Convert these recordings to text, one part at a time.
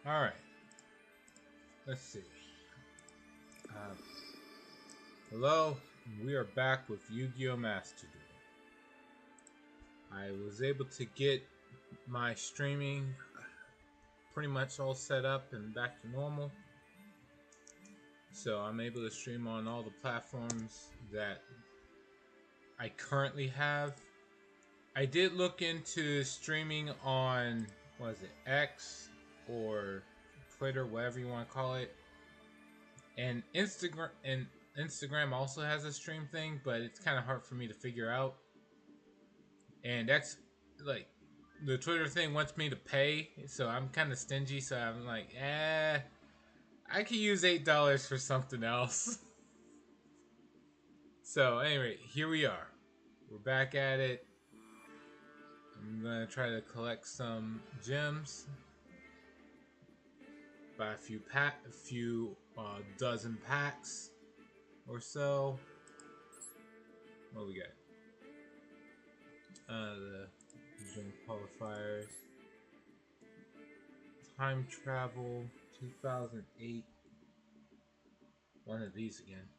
Alright. Let's see. Hello, we are back with Yu-Gi-Oh! Master Duel. I was able to get my streaming pretty much all set up and back to normal. So I'm able to stream on all the platforms that I currently have. I did look into streaming on, what is it, X or Twitter, whatever you want to call it. And Instagram also has a stream thing, but it's kind of hard for me to figure out. And that's like the Twitter thing wants me to pay, so I'm kind of stingy. So I'm like, I could use $8 for something else. So anyway, here we are. We're back at it. I'm gonna try to collect some gems. Buy a few dozen packs or so. What we got? The gem qualifiers. Time travel 2008. One of these again.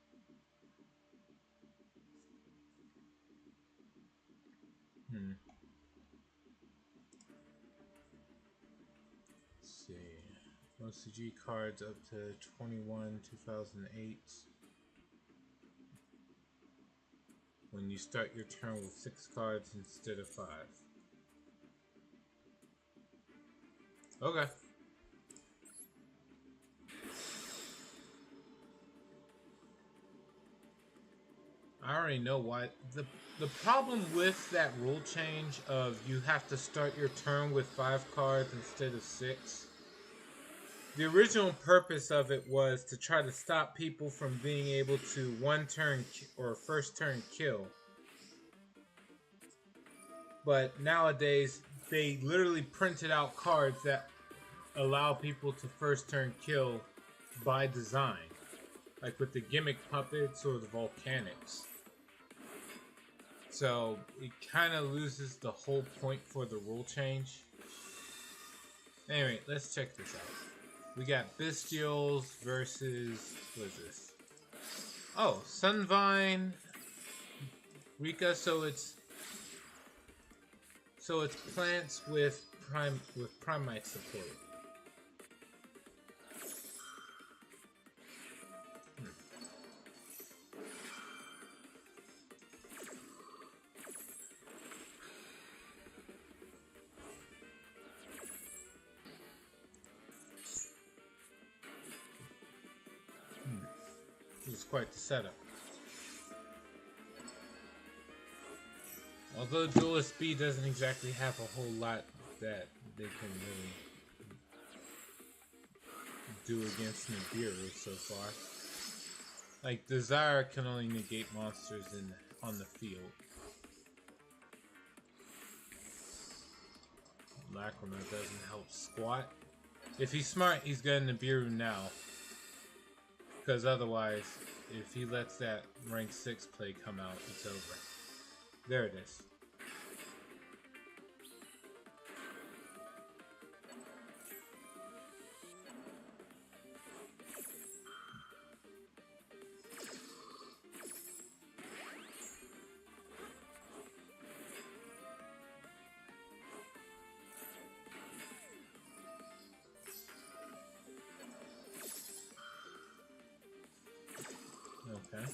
Let's see. OCG cards up to 21 2008. When you start your turn with 6 cards instead of 5. Okay. I already know why. The problem with that rule change of you have to start your turn with 5 cards instead of 6. The original purpose of it was to try to stop people from being able to one turn or first turn kill. But nowadays, they literally printed out cards that allow people to first turn kill by design. Like with the gimmick puppets or the volcanics. So it kind of loses the whole point for the rule change. Anyway, let's check this out. We got Bestials versus, what is this? Oh, Sunvine, Rika. So it's plants with Primite support. This is quite the setup. Although Duelist B doesn't exactly have a whole lot that they can really do against Nibiru so far. Like, Desire can only negate monsters on the field. Lacrima doesn't help squat. If he's smart, he's got Nibiru now. Because otherwise, if he lets that rank 6 play come out, it's over. There it is. Okay.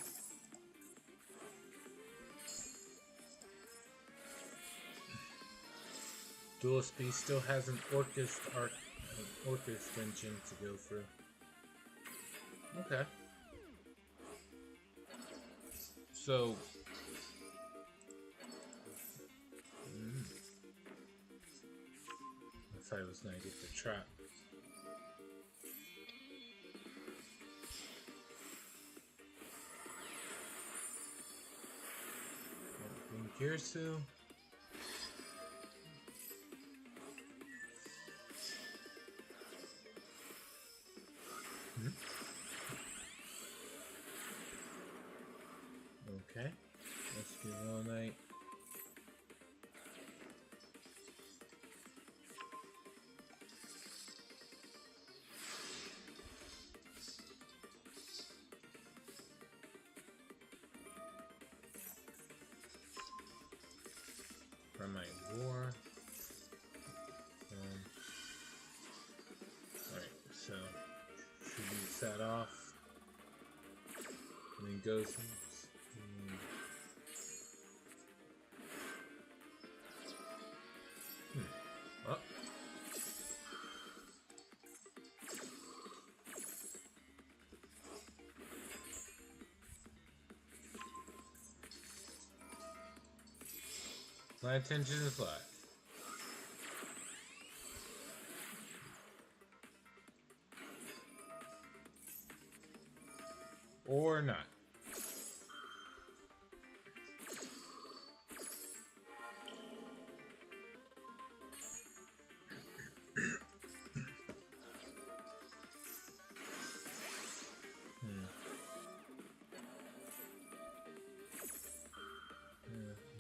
Duelist B still has an Orcust engine to go through. Okay. So I thought it was gonna get the trap. Girsu. Okay. Let's do all night. my war. Alright, so tributes that off. And then goes up. My attention is live. Or not.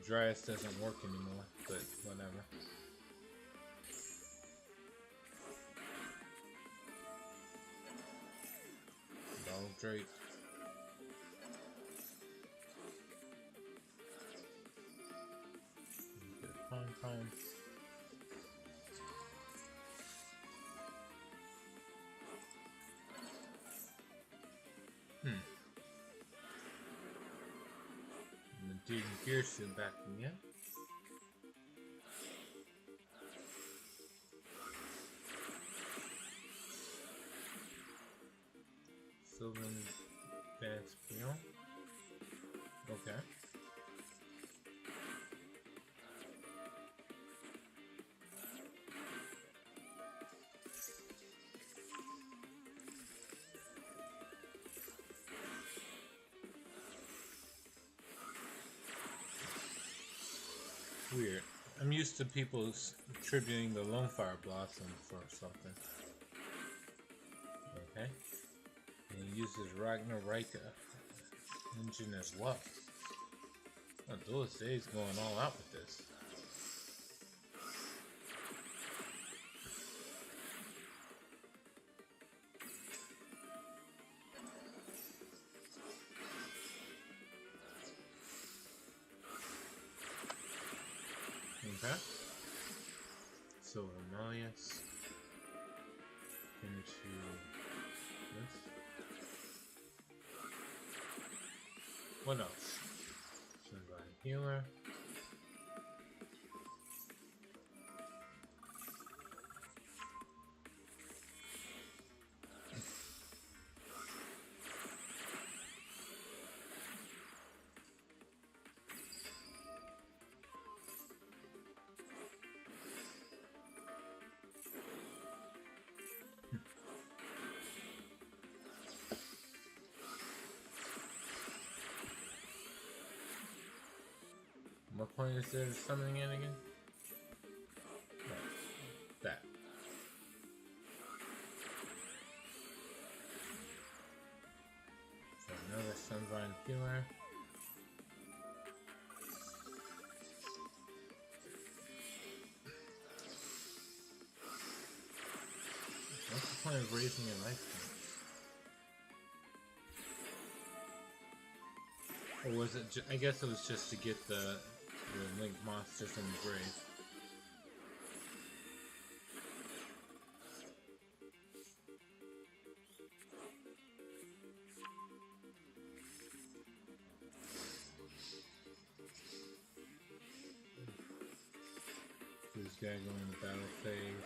Dryas doesn't work anymore, but whatever. Ball Drake. Pom-pom. Dude, gears to back me up. Sylvan Vance Pion. Okay. Weird. I'm used to people attributing the Lone Fire Blossom for something. Okay. And he uses Ragnarika engine as well. Oh, those days going all out with this. Okay. Silver Malleus into this. What else? Sunrise Healer. What point is there summoning in again? No, that. So another Sunvine Healer. What's the point of raising your life point? Or was it? I guess it was just to get the link monsters in the grave. This guy going in the battle phase.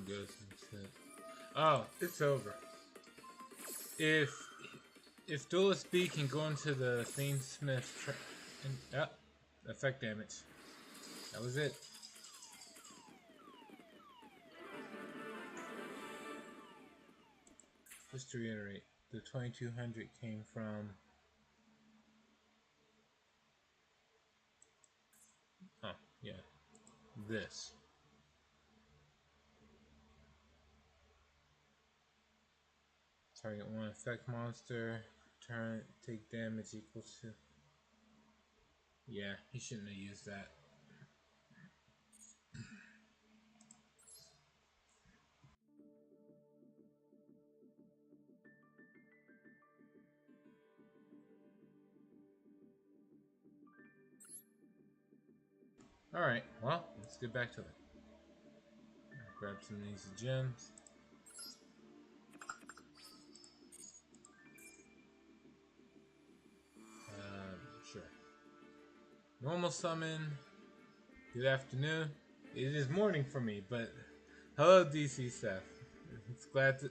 Goes into... Oh, it's over. If Duelist B can go into the Thainsmith and effect damage. That was it. Just to reiterate, the 2200 came from... Oh, yeah. This. target one effect monster. Turn take damage equal to. Yeah, he shouldn't have used that. Alright, well, let's get back to it. Grab some of these gems. Sure. Normal summon. Good afternoon. It is morning for me, but hello, DC Seth. It's glad to.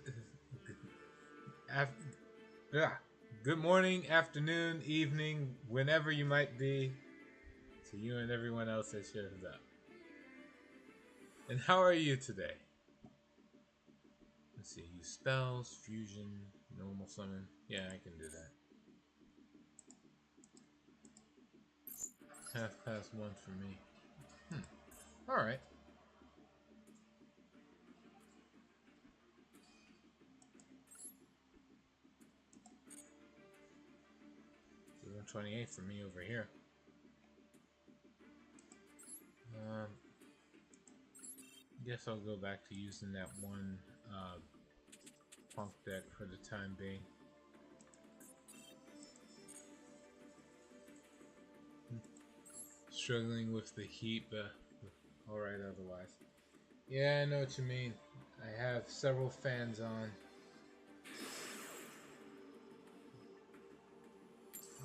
Good morning, afternoon, evening, whenever you might be, to you and everyone else that shows up. And how are you today? Let's see. Use spells, fusion, normal summon. Yeah, I can do that. 1:30 for me. Alright. So 1:28 for me over here. Guess I'll go back to using that one punk deck for the time being. Struggling with the heat, but alright otherwise. Yeah, I know what you mean. I have several fans on.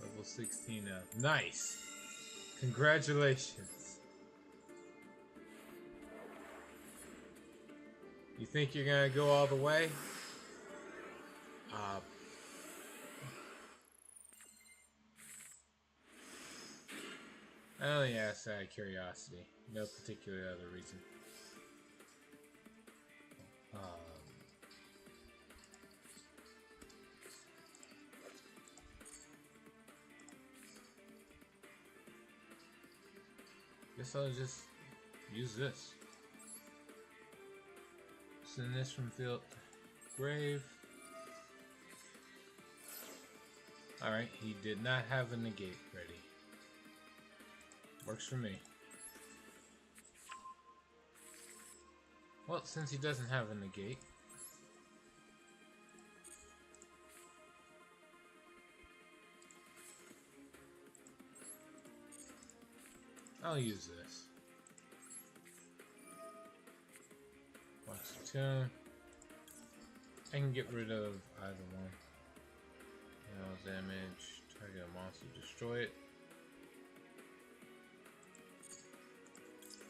Level 16 now. Nice! Congratulations. You think you're gonna go all the way? I only asked out of curiosity. No particular other reason. Guess I'll just use this. Send this from field grave. Alright, he did not have a negate ready. Works for me. Well, since he doesn't have a negate, I'll use this. Watch the tune. I can get rid of either one. Damage, target a monster, destroy it.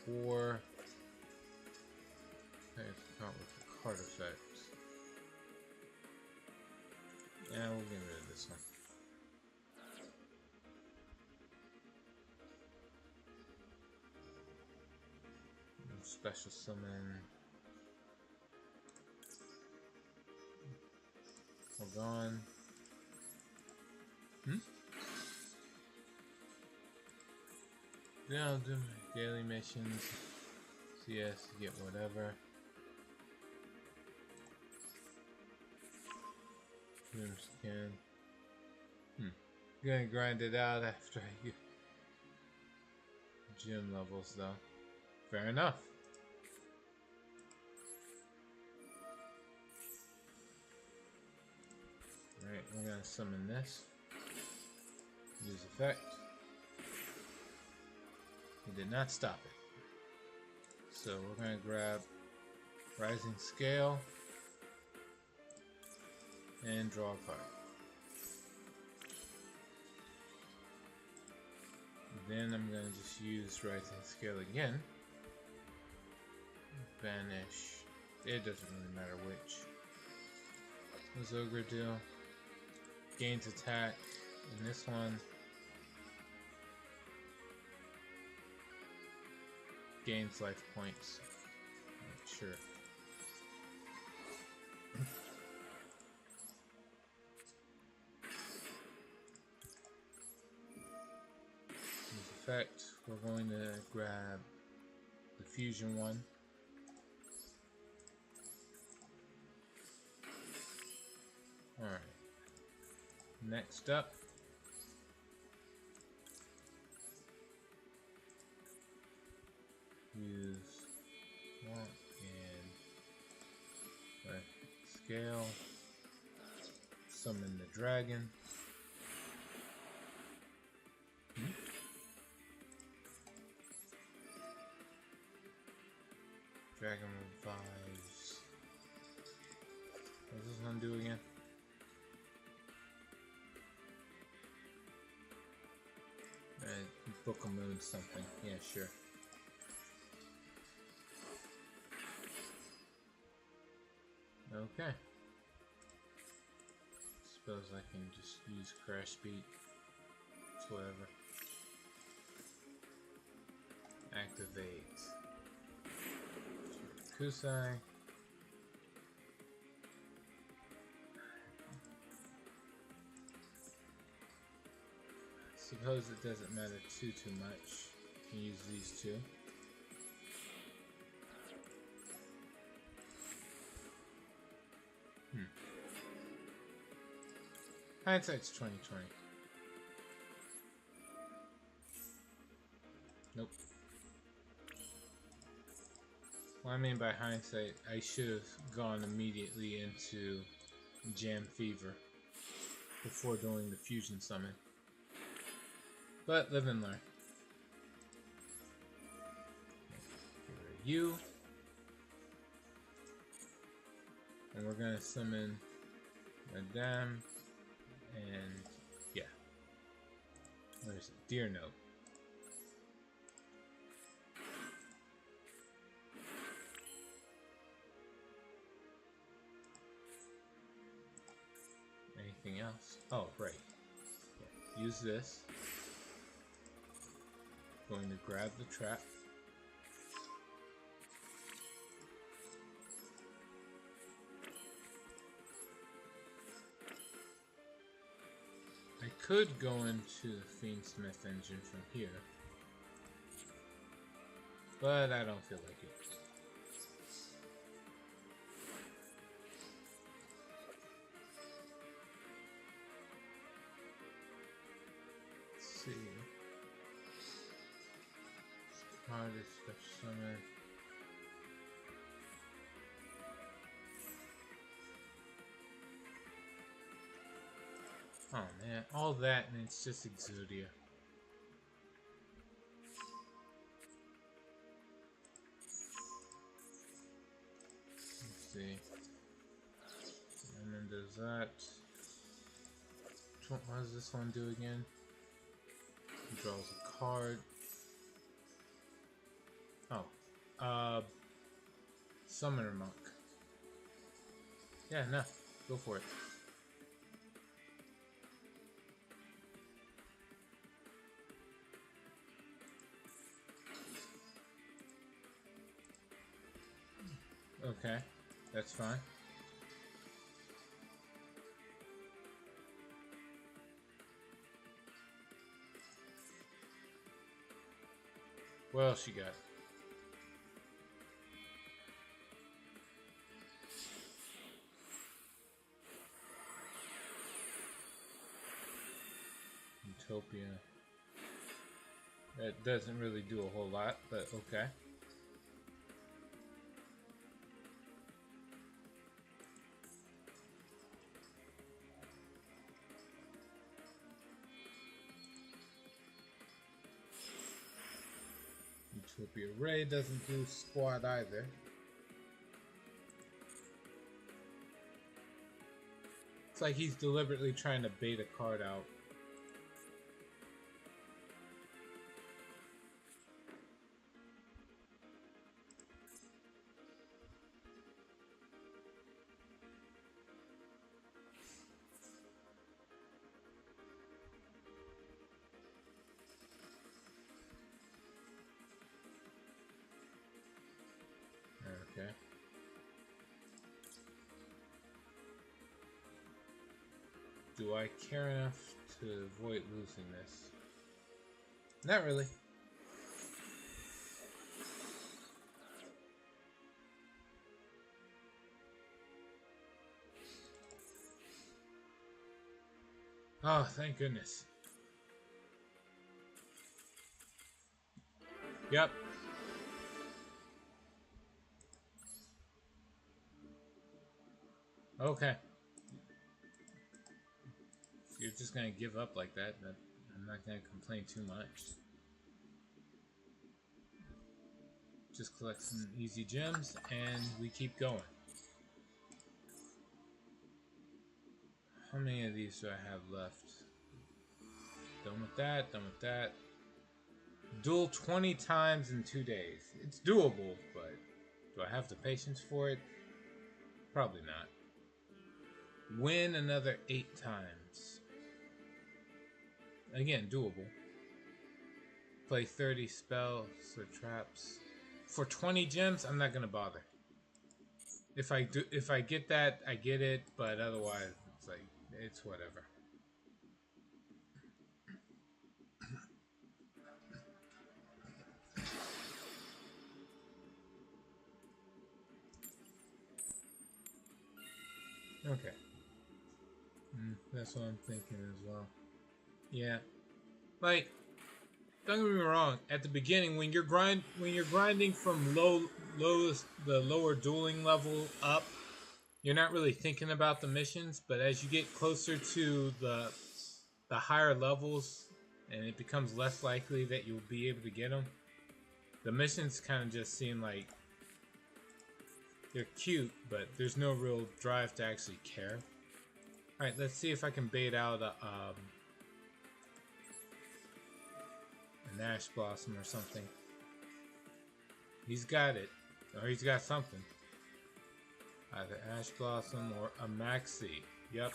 4. I have to count with the card effects. Yeah, we'll get rid of this one. Special summon. Hold on. Yeah, I'll do my daily missions. CS, get whatever. Gym scan. Gonna grind it out after I get gym levels, though. Fair enough. Alright, we're gonna summon this. Use effect. He did not stop it. So we're gonna grab Rising Scale and draw a card. Then I'm gonna just use Rising Scale again. Banish. It doesn't really matter which. What does Ogre do? Gains attack. And this one gains life points. Sure. Use effect. We're going to grab the fusion one. Alright. Next up. Use one and scale. Summon the dragon. Dragon revives. What does this one do again? Book a moon something. Yeah, sure. Okay. Suppose I can just use crash beat. It's whatever. Activate. Kusai. Suppose it doesn't matter too much. You can use these two. Hindsight's 20/20. Nope. What I mean by hindsight, I should have gone immediately into Jam Fever before doing the fusion summon. But live and learn. Get rid of you. And we're gonna summon Madame and yeah. Where's it? Deer Note. Anything else? Oh, right. Yeah. Use this. Going to grab the trap. I could go into the Fiendsmith engine from here, but I don't feel like it. Let's see. Hardest special summon. Oh man, all that and it's just Exodia. Let's see. And then does that. What does this one do again? He draws a card. Oh. Summoner Monk. Yeah, no. Go for it. Okay, that's fine. What else you got? Utopia. That doesn't really do a whole lot, but okay. Utopia Ray doesn't do squat either. It's like he's deliberately trying to bait a card out. Okay. Do I care enough to avoid losing this? Not really. Oh, thank goodness. Yep. Okay. If you're just gonna give up like that, I'm not gonna complain too much. Just collect some easy gems and we keep going. How many of these do I have left? Done with that, done with that. Duel 20 times in 2 days. It's doable, but do I have the patience for it? Probably not. Win another 8 times. Again, doable. Play 30 spells or traps. For 20 gems, I'm not gonna bother. If I get that, I get it, but otherwise it's like it's whatever. Okay. That's what I'm thinking as well. Yeah. Like, don't get me wrong. At the beginning, when you're grinding from the lower dueling level up, you're not really thinking about the missions. But as you get closer to the higher levels, and it becomes less likely that you'll be able to get them, the missions kind of just seem like they're cute, but there's no real drive to actually care. All right, let's see if I can bait out an Ash Blossom or something. He's got it, or he's got something. Either Ash Blossom or a Maxi. Yep.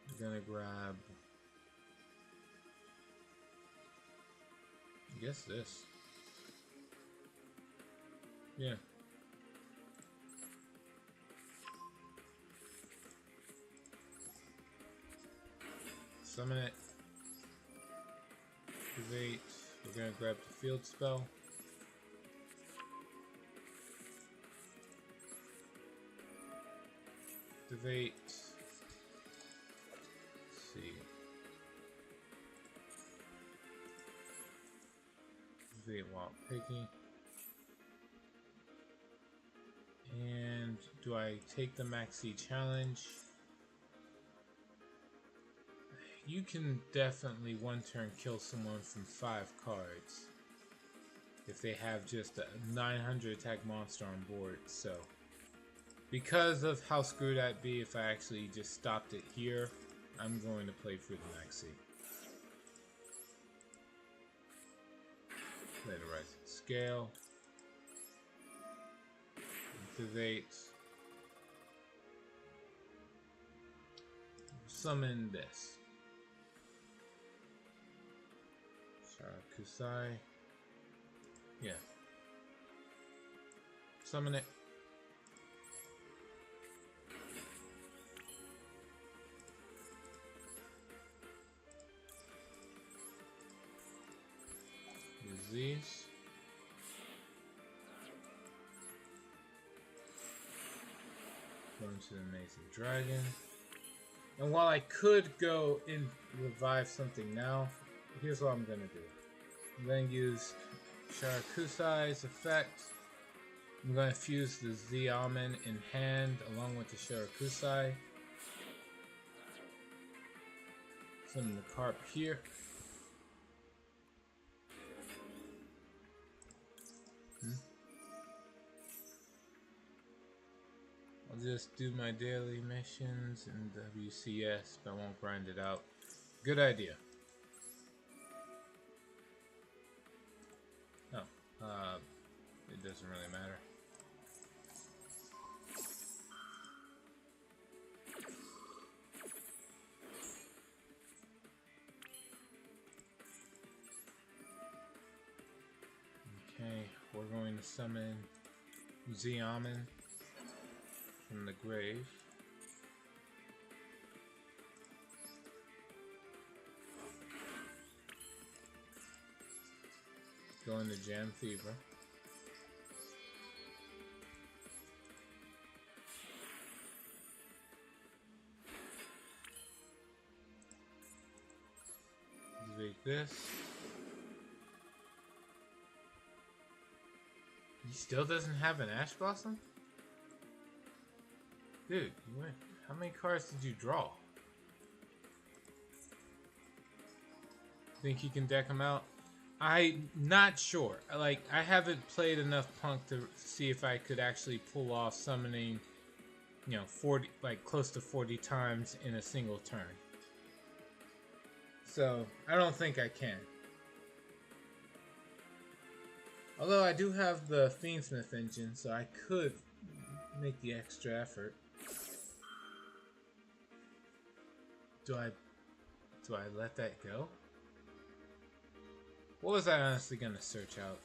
I'm gonna grab, I guess this. Yeah. Summon it. Activate. We're gonna grab the field spell. Activate. Let's see. Activate while picking. And do I take the Maxi challenge? You can definitely one turn kill someone from 5 cards if they have just a 900 attack monster on board. So because of how screwed I'd be if I actually just stopped it here, I'm going to play for the Maxi. Play the Rising Scale. Activate. Summon this. Kusai. Yeah. Summon it. Use these. Go into the Amazing Dragon. And while I could go and revive something now, here's what I'm gonna do. I'm going to use Sharakusai's effect. I'm going to fuse the Z-Almond in hand along with the Sharakusai. Summon the Carp here. I'll just do my daily missions in WCS, but I won't grind it out. Good idea. It doesn't really matter. Okay, we're going to summon Z-Almond from the grave. Go into Jam Fever. this. He still doesn't have an Ash Blossom? Dude, you went. How many cards did you draw? Think you can deck them out? I'm not sure. Like, I haven't played enough Punk to see if I could actually pull off summoning, you know, 40, like close to 40 times in a single turn. So, I don't think I can. Although I do have the Fiendsmith engine, so I could make the extra effort. Do I let that go? What was I honestly gonna search out?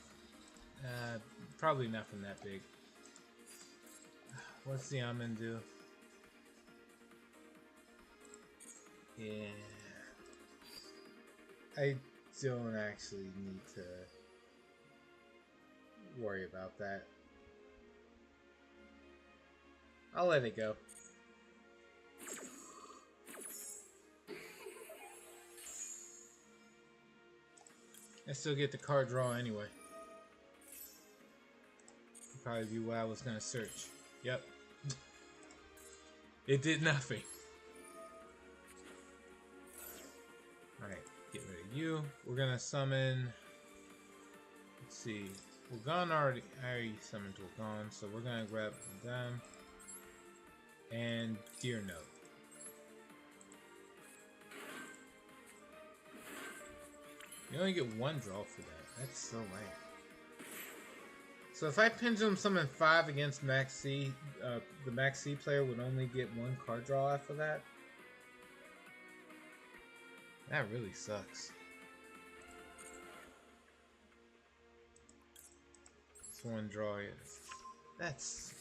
Probably nothing that big. What's the almond do? Yeah. I don't actually need to worry about that. I'll let it go. I still get the card draw anyway. Probably be what I was gonna search. Yep. It did nothing. Alright, get rid of you. We're gonna summon. Let's see. Wogan I already summoned Wogan, so we're gonna grab them. And Deer Note. You only get one draw for that. That's so lame. So if I Pendulum Summon 5 against Max C, the Max C player would only get one card draw after that? That really sucks. It's one draw. That's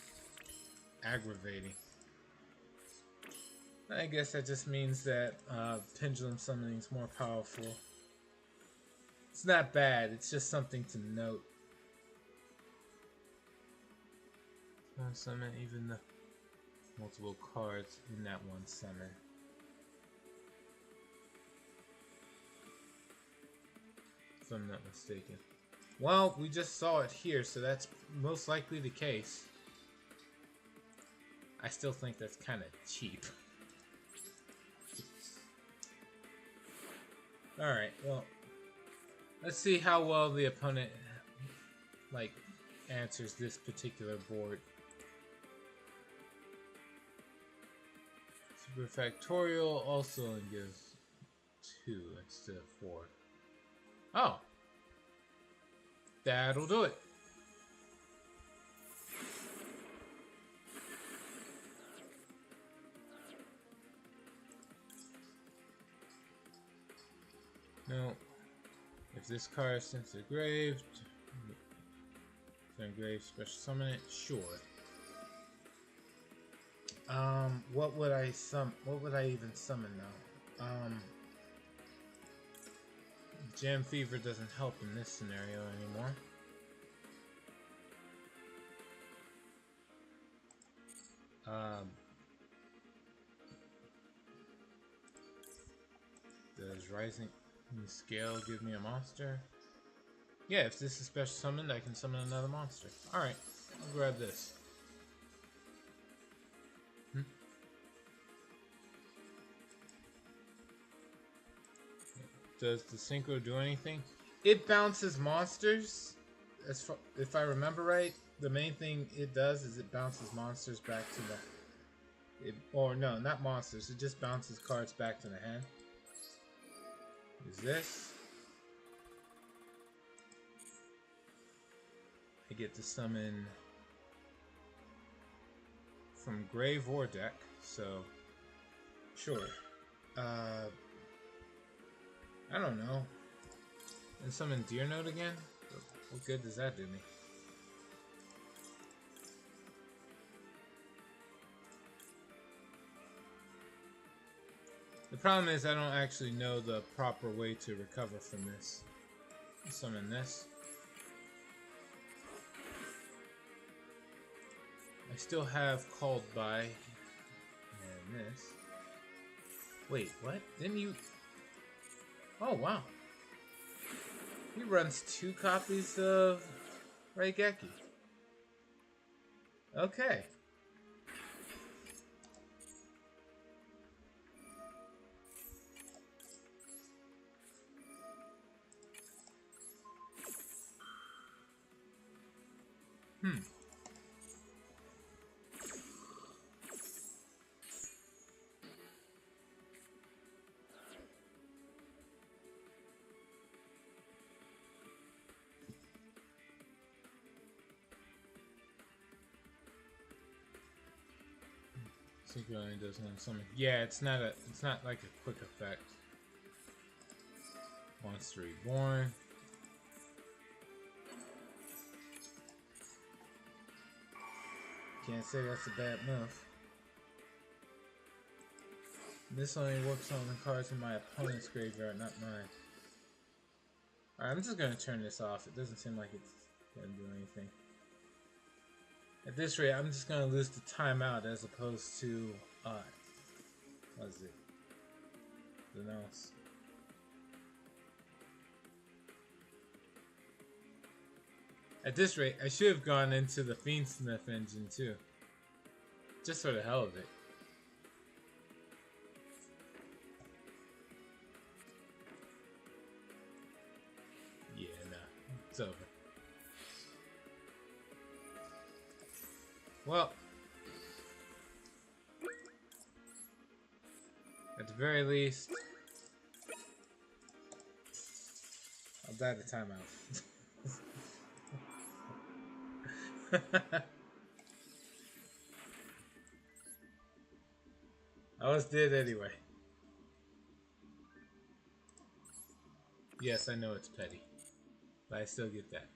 aggravating. I guess that just means that Pendulum Summoning is more powerful. It's not bad, it's just something to note. Summon even the multiple cards in that one summon. If I'm not mistaken. Well, we just saw it here, so that's most likely the case. I still think that's kind of cheap. Alright, well, let's see how well the opponent, like, answers this particular board. Superfactorial also gives 2 instead of 4. Oh! That'll do it. No. If this card is sent to the grave, grave special summon it. Sure. What would I even summon now? Gem Fever doesn't help in this scenario anymore. Does Rising Scale give me a monster? Yeah, if this is special summoned, I can summon another monster. Alright, I'll grab this. Does the Synchro do anything? It bounces monsters. If I remember right, the main thing it does is it bounces monsters back to the... or no, not monsters. It just bounces cards back to the hand. Is this? I get to summon from grave or deck, so sure. I don't know. And summon Deer Note again? What good does that do me? The problem is I don't actually know the proper way to recover from this. Summon this. I still have Called By. And this. Wait, what? Didn't you... Oh, wow. He runs 2 copies of Raigeki. Okay. Secret only does one summon. Yeah, it's not like a quick effect. Monster Reborn. Can't say that's a bad move. This only works on the cards in my opponent's graveyard, not mine. Alright, I'm just gonna turn this off. It doesn't seem like it's gonna do anything. At this rate, I'm just gonna lose the timeout as opposed to, what is it? Something else. At this rate, I should have gone into the Fiendsmith engine too. Just for the hell of it. Yeah, nah. It's over. Well, at the very least, I'll die the timeout. I was dead anyway. Yes, I know it's petty, but I still get that.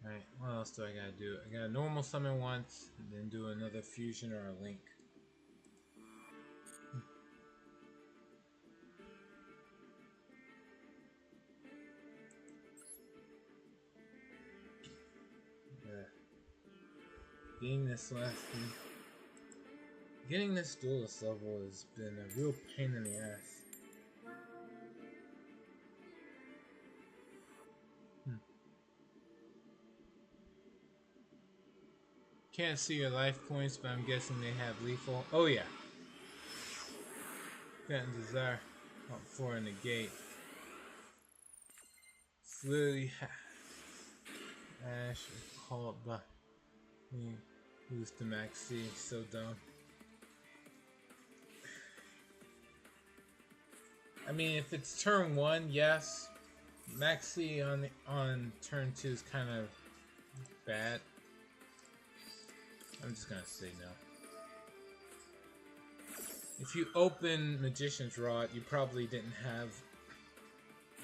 Alright, what else do I gotta do? I gotta normal summon once, and then do another fusion or a link. Getting this getting this duelist level has been a real pain in the ass. Can't see your life points, but I'm guessing they have lethal. Oh yeah. Can't desire up 4 in the gate. It's literally Ash called by me. Lose to Max C. So dumb. I mean, if it's turn 1, yes. Max C on turn 2 is kind of bad. I'm just gonna say no. If you open Magician's Rod, you probably didn't have,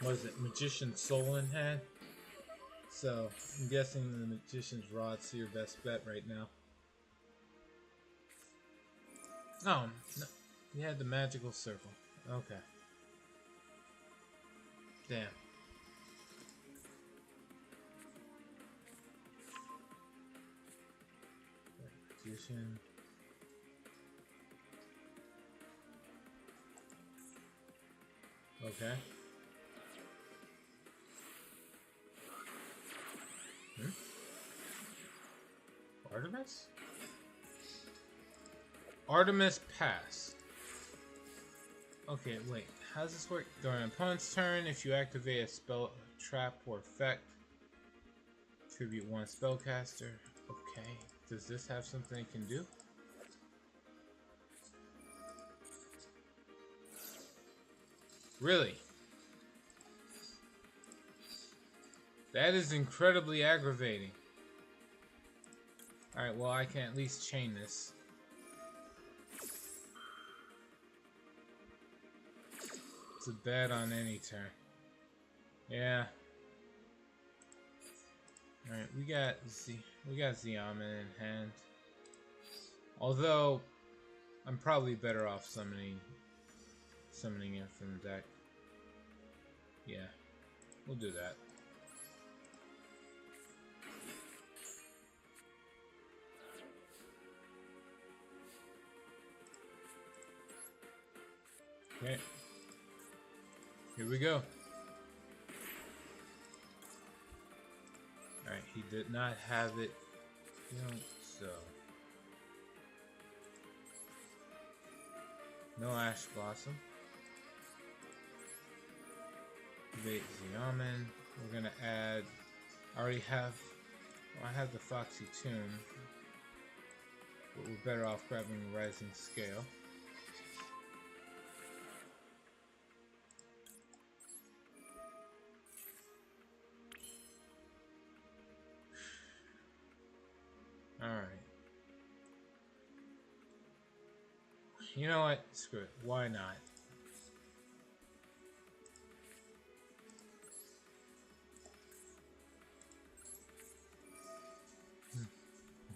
was it Magician's Soul in hand? So, I'm guessing the Magician's Rod's your best bet right now. Oh, no. You had the Magical Circle. Okay. Damn. Magician. Okay. Artemis? Artemis Pass. Okay, wait. How does this work? During an opponent's turn, if you activate a spell, trap, or effect, tribute 1 spellcaster. Okay. Does this have something it can do? Really? That is incredibly aggravating. Alright, well, I can at least chain this. It's a bet on any turn. Yeah. Alright, we got Xiamen in hand. Although, I'm probably better off summoning it from the deck. Yeah, we'll do that. Okay. Here we go. he did not have it. You know, so no Ash Blossom. Activate Xiamen. We're gonna add. I already have. Well, I have the Foxy Tune, but we're better off grabbing the Rising Scale. Alright. You know what? Screw it. Why not?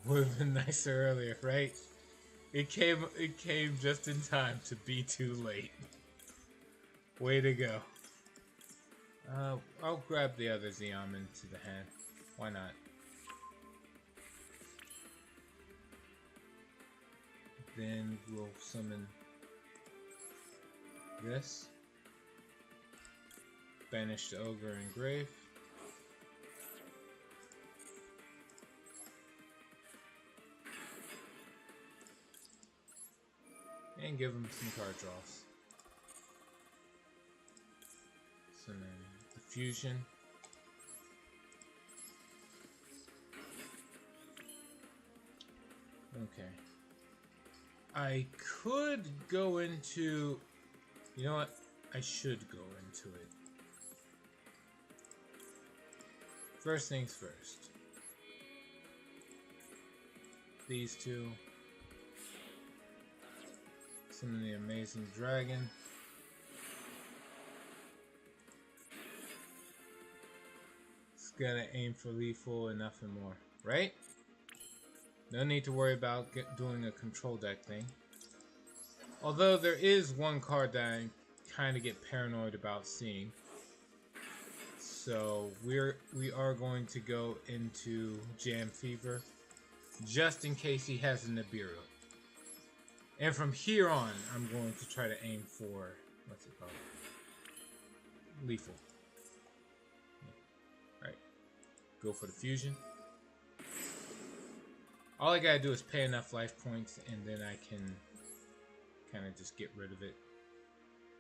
Would have been nicer earlier, right? It came just in time to be too late. Way to go. I'll grab the other Xiamen to the hand. Why not? Then we'll summon this. Banish the Ogre and Grave. And give him some card draws. Summon the Fusion. Okay. I could go into... You know what? I should go into it. First things first. These two. Summon the Amazing Dragon. It's gonna aim for lethal and nothing more, right? No need to worry about doing a control deck thing. Although there is one card that I kind of get paranoid about seeing. So we are going to go into Jam Fever just in case he has a Nibiru. And from here on, I'm going to try to aim for, what's it called? Lethal. Yeah. Right. Go for the fusion. All I gotta do is pay enough life points, and then I can kind of just get rid of it.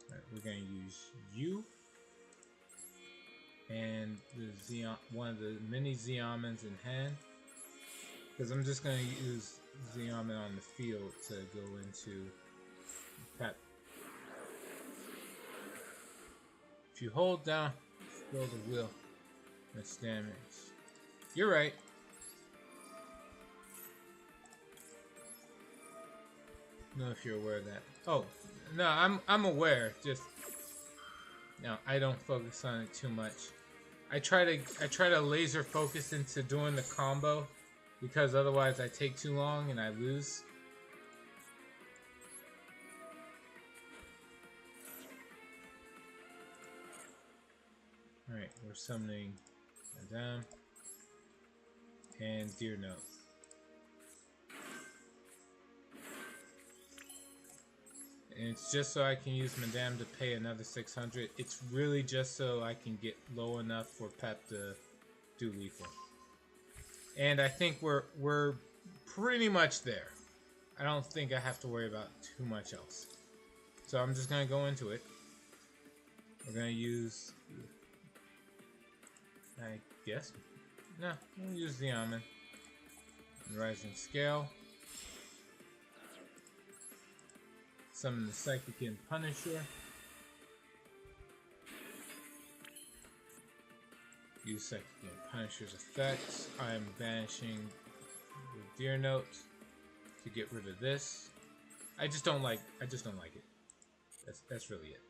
Alright, we're gonna use you. And the one of the mini Xiamens in hand. Because I'm just gonna use Xiamen on the field to go into Pep. If you hold down, throw the wheel. That's damage. You're right. I don't know if you're aware of that. Oh, no, I'm aware. Just no, I don't focus on it too much. I try to laser focus into doing the combo because otherwise I take too long and I lose. Alright, we're summoning Madame and Deer Note. And it's just so I can use Madame to pay another 600. It's really just so I can get low enough for Pep to do lethal. And I think we're pretty much there. I don't think I have to worry about too much else. So I'm just gonna go into it. We're gonna use, I guess, no, we'll use the Xiamen. Rising Scale. Summon the Psychic and Punisher. Use Psychic and Punisher's effects. I am banishing the Deer Note to get rid of this. I just don't like it. That's really it.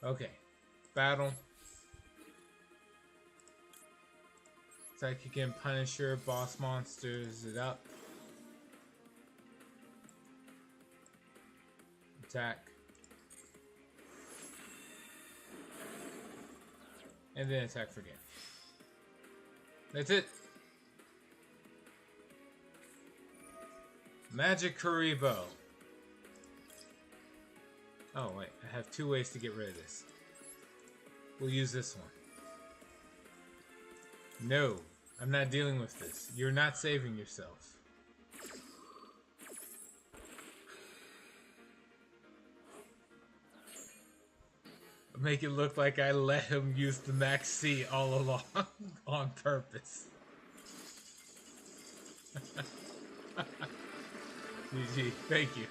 Okay. Battle. Psychic and Punisher, boss monsters it up. Attack. And then attack for game. That's it. Magic Karibo. Oh wait, I have two ways to get rid of this. We'll use this one. No, I'm not dealing with this. You're not saving yourself. Make it look like I let him use the max C all along on purpose. GG, thank you.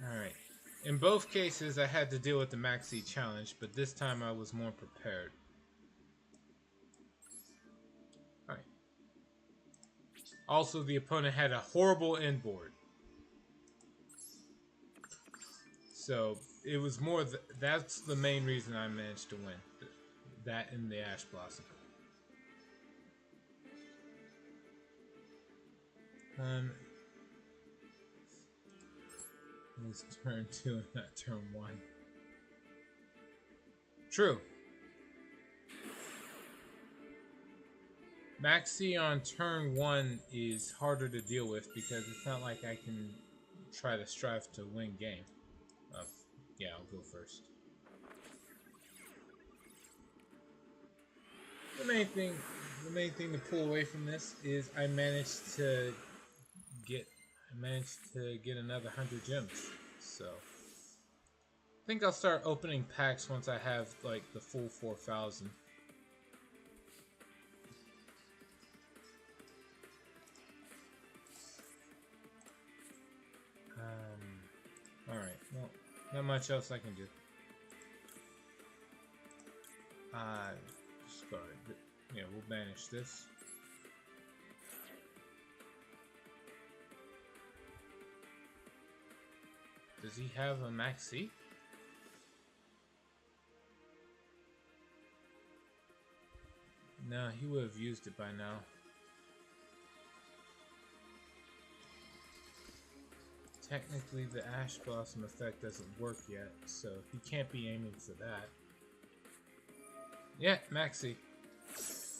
Alright. In both cases, I had to deal with the max C challenge, but this time I was more prepared. Alright. Also, the opponent had a horrible inboard. So, it was more... that's the main reason I managed to win. That and the Ash Blossom. It's turn 2 and not turn 1. True. Maxi on turn 1 is harder to deal with because it's not like I can try to strive to win game. Yeah, I'll go first. The main thing to pull away from this is I managed to get another 100 gems. So I think I'll start opening packs once I have like the full 4,000. Alright, well, not much else I can do. Discard. Yeah, we'll banish this. Does he have a maxi? No, he would have used it by now. Technically, the Ash Blossom effect doesn't work yet, so he can't be aiming for that. Yeah, maxi.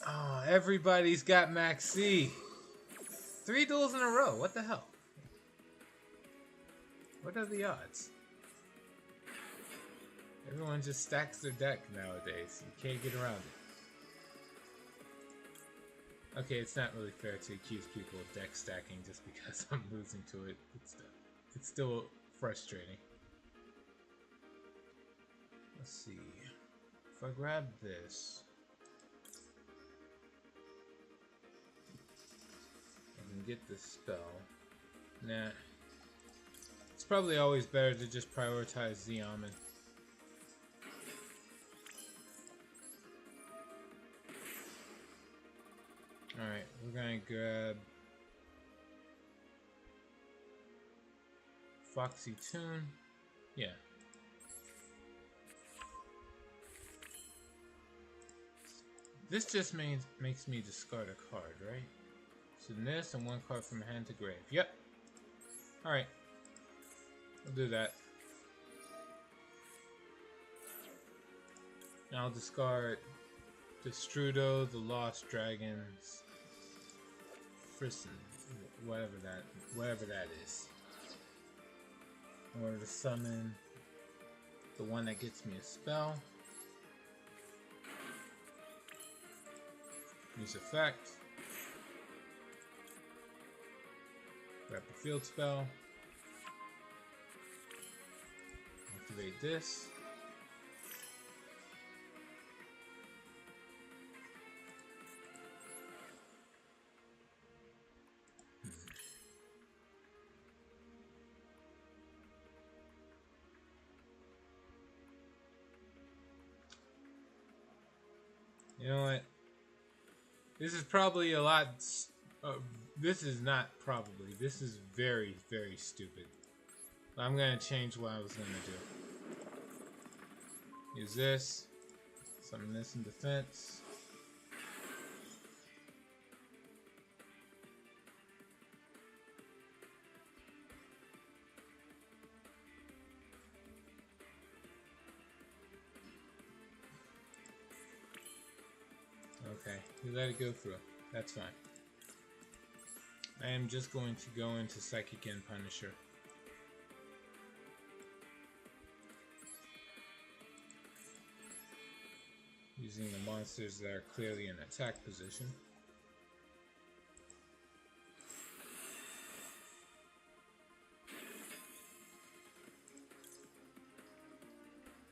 Oh, everybody's got maxi. 3 duels in a row. What the hell? What are the odds? Everyone just stacks their deck nowadays. You can't get around it. Okay, it's not really fair to accuse people of deck stacking just because I'm losing to it. It's still frustrating. Let's see. If I grab this, I can get this spell. Nah. It's probably always better to just prioritize the Almond. Alright, we're gonna grab Foxy Tune. Yeah. This just makes me discard a card, right? So this and 1 card from hand to grave. Yep. Alright. I'll do that. Now I'll discard the Strudo, the Lost Dragons, Frisson, whatever that is. In order to summon the one that gets me a spell. Use effect. Grab the field spell. Activate this. You know what? This is probably a lot... this is not probably. This is very, very stupid. I'm going to change what I was going to do. Use this. Summon this in defense. Okay, you let it go through. That's fine. I am just going to go into Psychic and Punisher. using the monsters that are clearly in attack position.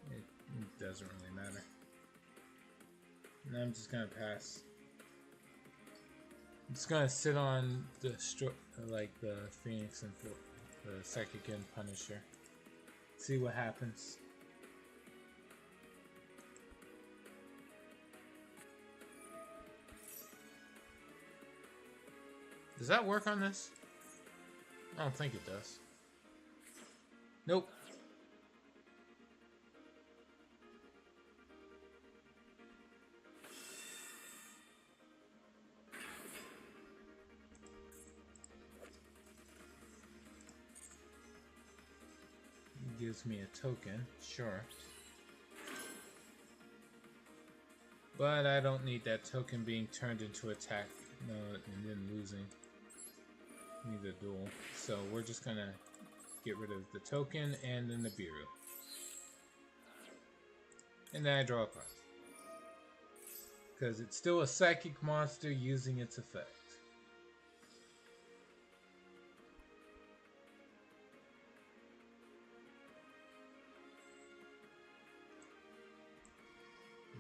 It doesn't really matter. And I'm just gonna pass. I'm just gonna sit on the like the Phoenix and the Psychic and Punisher. See what happens. Does that work on this? I don't think it does. Nope. Gives me a token, sure. But I don't need that token being turned into attack, no, and then losing. Need a duel. So we're just gonna get rid of the token and then the Nibiru. And then I draw a card. Because it's still a psychic monster using its effect.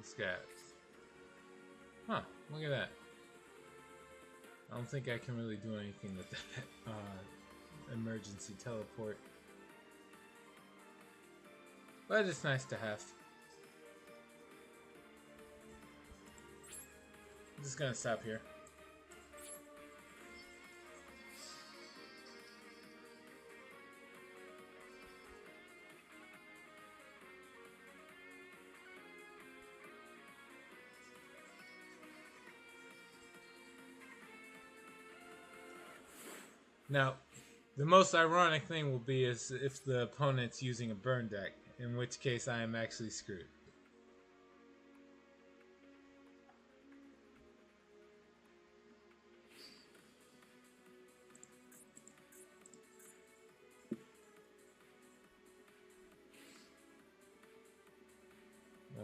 This guy. Huh, look at that. I don't think I can really do anything with that emergency teleport. But it's nice to have. I'm just gonna stop here. Now, the most ironic thing will be is if the opponent's using a burn deck, in which case I am actually screwed.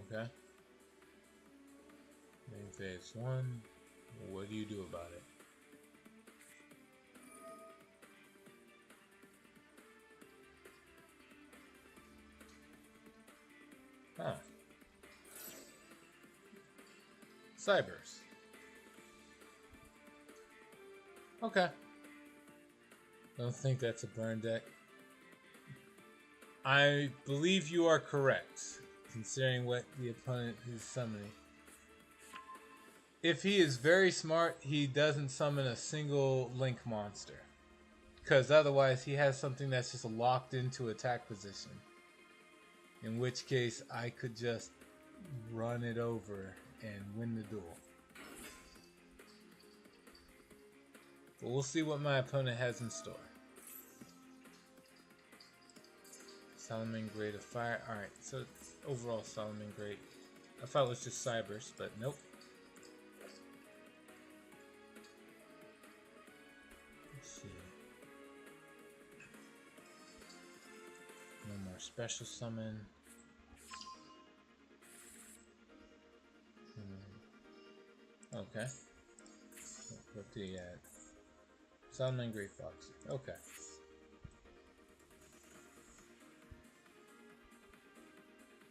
Okay. Main phase 1. What do you do about it? Huh. Cybers. Okay. Don't think that's a burn deck. I believe you are correct, considering what the opponent is summoning. If he is very smart, he doesn't summon a single Link monster. Because otherwise he has something that's just locked into attack position. In which case I could just run it over and win the duel. But we'll see what my opponent has in store. Solomon Great of Fire. Alright, so it's overall Solomon Great. I thought it was just Cybers, but nope. Let's see. No more special summon. Okay. What do you add? Solomon Great Fox. Okay.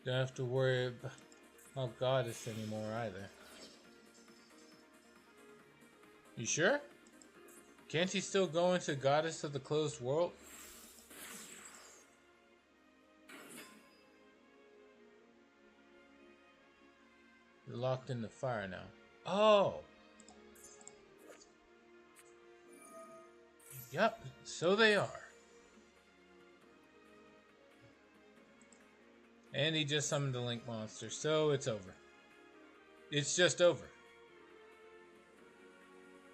Don't have to worry about Goddess anymore either. You sure? Can't he still go into Goddess of the Closed World? You're locked in the fire now. Oh! Yep, so they are. And he just summoned the Link monster, so it's over. It's just over.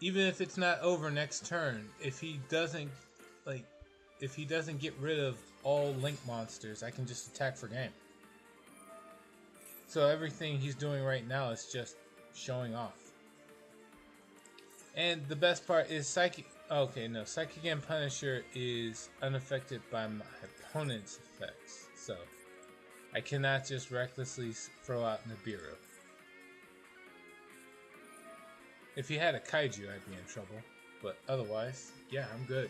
Even if it's not over next turn, if he doesn't get rid of all Link monsters, I can just attack for game. So everything he's doing right now is just showing off. And the best part is Psychic... Okay, no. Psychic and Punisher is unaffected by my opponent's effects. So I cannot just recklessly throw out Nibiru. If he had a kaiju, I'd be in trouble. But otherwise, yeah, I'm good.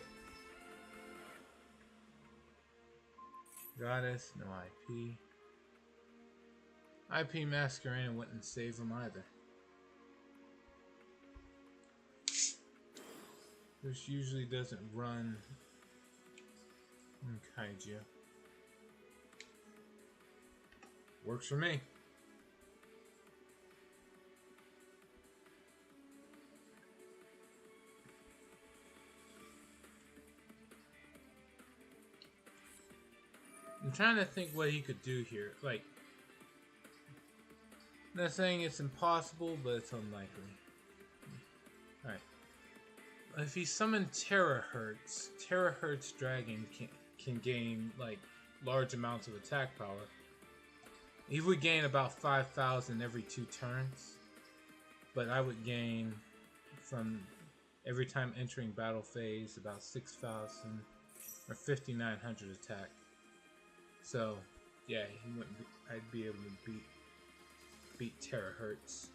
Goddess, no IP. IP Masquerade wouldn't save him either. This usually doesn't run in kaiju. Works for me. I'm trying to think what he could do here. Like, I'm not saying it's impossible, but it's unlikely. Alright. If he summoned Terahertz Dragon can gain, like, large amounts of attack power. He would gain about 5,000 every 2 turns. But I would gain, from every time entering battle phase, about 6,000 or 5,900 attack. So, yeah, he wouldn't be, I'd be able to beat Terahertz.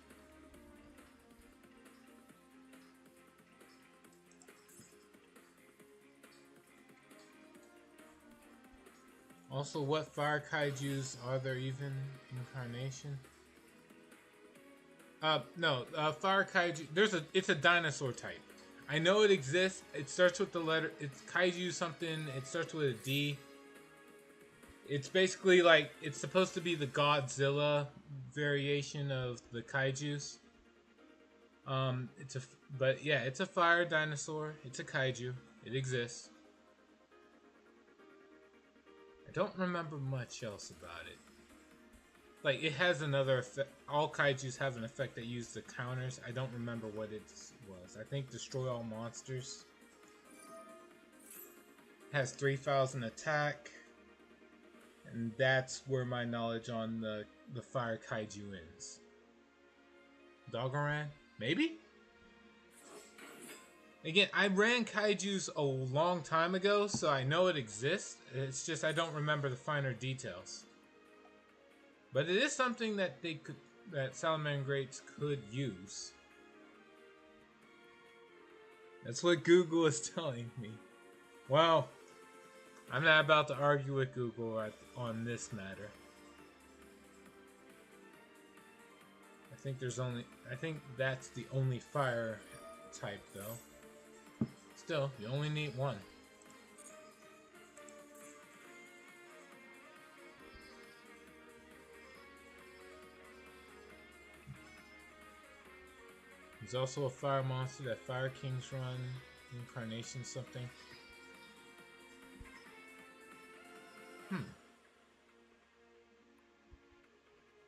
Also, what fire kaijus are there even incarnation? No, fire kaiju. It's a dinosaur type. I know it exists. It starts with the letter. It's kaiju something. It starts with a D. It's basically like, it's supposed to be the Godzilla variation of the kaijus. But yeah, it's a fire dinosaur. It's a kaiju. It exists. I don't remember much else about it. Like, it has another effect. All kaijus have an effect that uses the counters. I don't remember what it was. I think destroy all monsters. It has 3,000 attack. And that's where my knowledge on the fire kaiju ends. Doggoran? Maybe? Again, I ran kaijus a long time ago, so I know it exists. It's just I don't remember the finer details. But it is something that that Salamangreats could use. That's what Google is telling me. Well, I'm not about to argue with Google on this matter. I think that's the only fire type though. Still, you only need one. There's also a fire monster that Fire Kings run, incarnation something.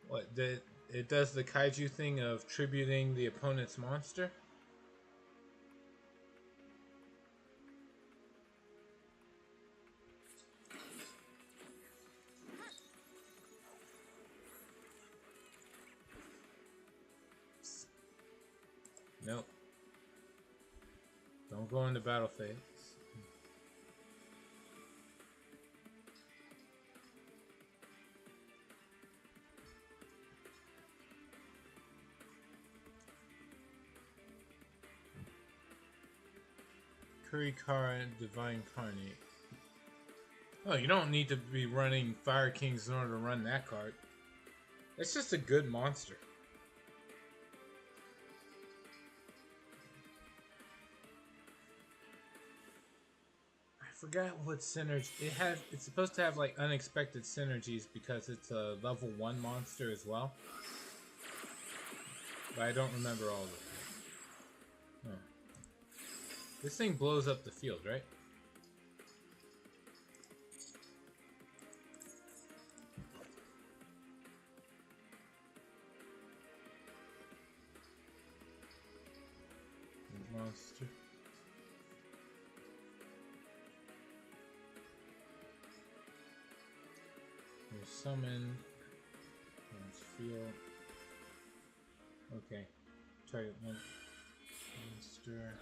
What, it does the kaiju thing of tributing the opponent's monster? Nope. Don't go into battle phase. Kurikara Divine Carnate. Oh, you don't need to be running Fire Kings in order to run that card. It's just a good monster. I forgot what synergy it has. It's supposed to have like unexpected synergies because it's a level 1 monster as well. But I don't remember all of it. Huh. This thing blows up the field, right? Monster. We'll summon. Let's field. Okay. Target one. Monster.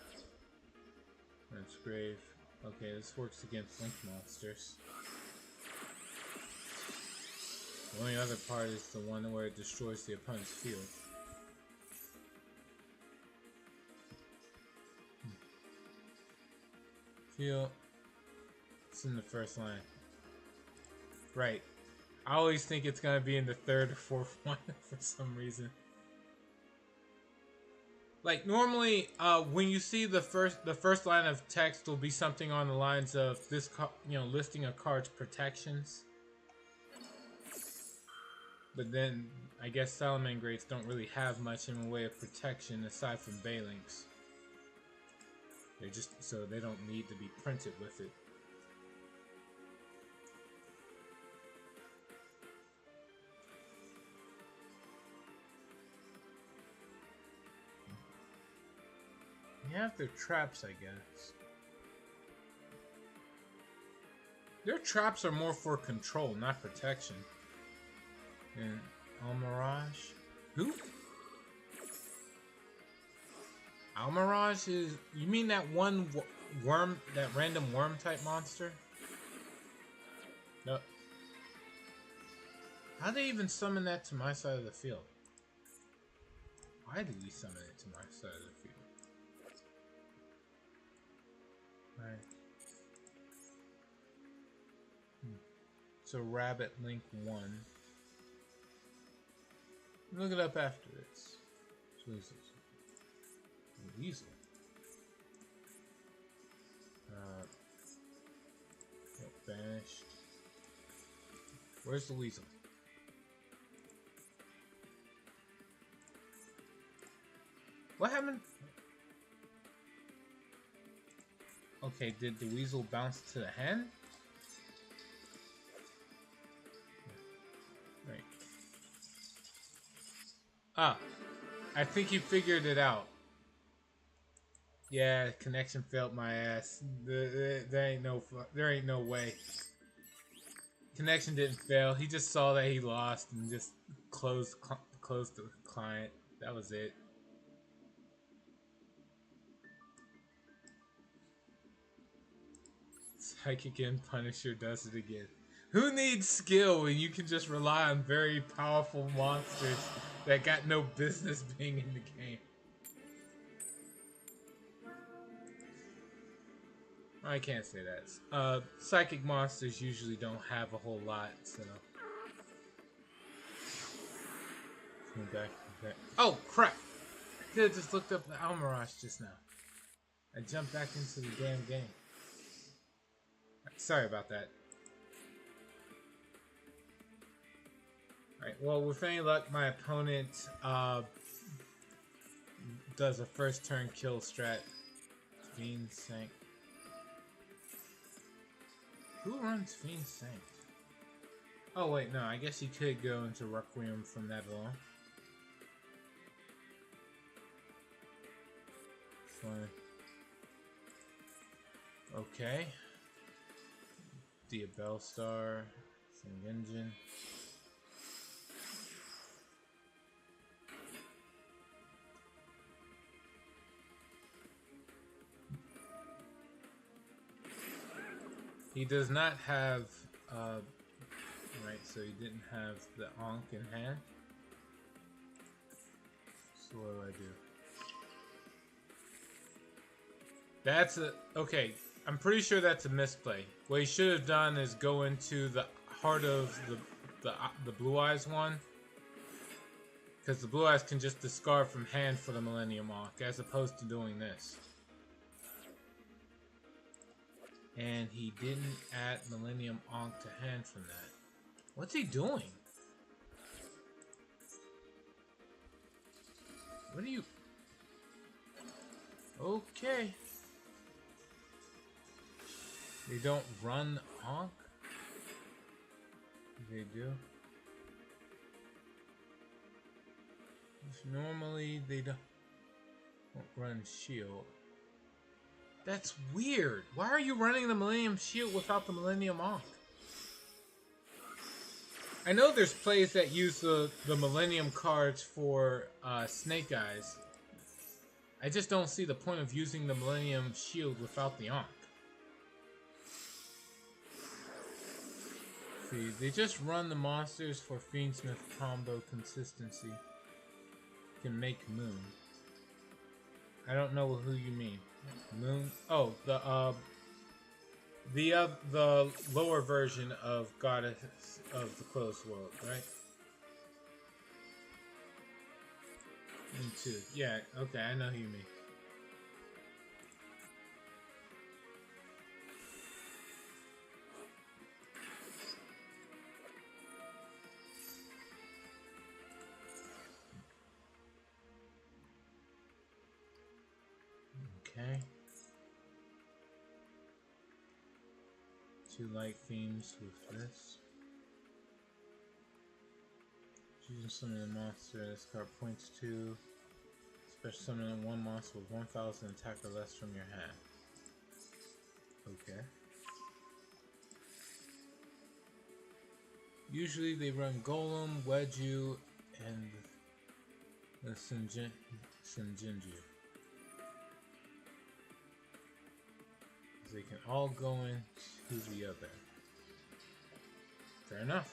That's grave. Okay, this works against link monsters. The only other part is the one where it destroys the opponent's field. field. It's in the first line. Right. I always think it's gonna be in the third or fourth one for some reason. Like normally, when you see the first line of text will be something on the lines of this, listing a card's protections. But then I guess Salamangrates don't really have much in the way of protection aside from Balinks. They just so they don't need to be printed with it. They have their traps, I guess. Their traps are more for control, not protection. And Almirage? Who? Almirage is... You mean that one worm, that random worm type monster? No. How'd they even summon that to my side of the field? Why did we summon it to my side of the field? Alright. So Rabbit Link 1. Look it up after this. What is this? Weasel. Banished. Where's the weasel? What happened? Okay, did the weasel bounce to the hand? Right. Ah, I think he figured it out. Yeah, connection failed my ass. There ain't no way. Connection didn't fail. He just saw that he lost and just closed the client. That was it. Psychic and Punisher does it again. Who needs skill when you can just rely on very powerful monsters that got no business being in the game? I can't say that. Psychic monsters usually don't have a whole lot, so... Back. Oh, crap! I could have just looked up the Almirage just now. I jumped back into the damn game. Sorry about that. Alright, well, with any luck, my opponent does a first turn kill strat. Fiend Sank. Who runs Fiend Sank? Oh, wait, no, I guess he could go into Requiem from that alone. Fine. Okay. Diabellstar. Sing Engine. He does not have, right, so he didn't have the Ankh in hand. So what do I do? That's okay, I'm pretty sure that's a misplay. What he should have done is go into the heart of the Blue Eyes one. Because the Blue Eyes can just discard from hand for the Millennium Ankh, as opposed to doing this. And he didn't add Millennium Ankh to hand from that. What's he doing? What are you... Okay. They don't run Ankh? They do. Normally they don't run shield. That's weird. Why are you running the Millennium Shield without the Millennium Ankh? I know there's plays that use the Millennium cards for Snake Eyes. I just don't see the point of using the Millennium Shield without the Ankh. See, they just run the monsters for Fiendsmith combo consistency. Can make Moon. I don't know who you mean. Moon? Oh, The lower version of Goddess of the Closed World, right? Me too. Yeah, okay, I know who you mean. Okay. 2 light themes with this. Choosing summon a monster this card points to. Special summon 1 monster with 1,000 attack or less from your hand. Okay. Usually they run Golem, Wedju, and the Sinjinju. They can all go into the other. Fair enough.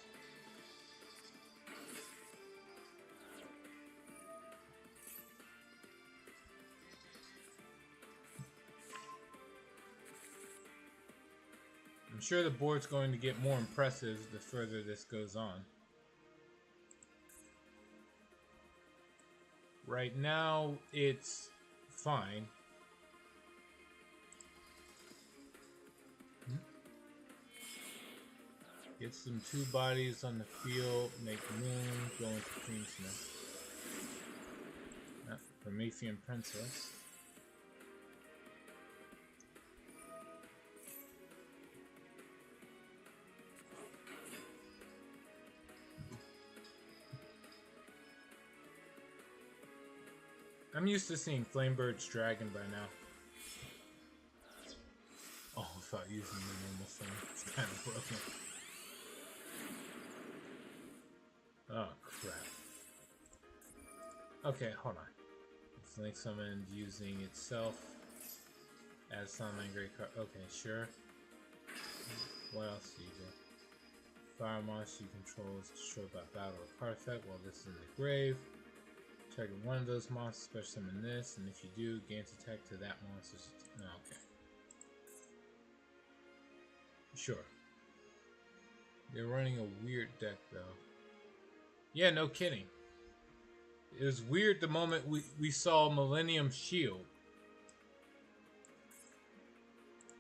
I'm sure the board's going to get more impressive the further this goes on. Right now, it's fine. Get some 2 bodies on the field, make Moon, go into Queensmith. Promethean Princess. I'm used to seeing Flamebird's Dragon by now. Oh, without using the normal thing. It's kind of broken. Oh, crap. Okay, hold on. It's Link summoned using itself as summon great card. Okay, sure. What else do you do? Fire monster you control is destroyed by battle or card effect while this is in the grave. Target one of those monsters, special summon this, and if you do, gains attack to that monster's. No, okay. Sure. They're running a weird deck, though. Yeah, no kidding. It was weird the moment we saw Millennium Shield.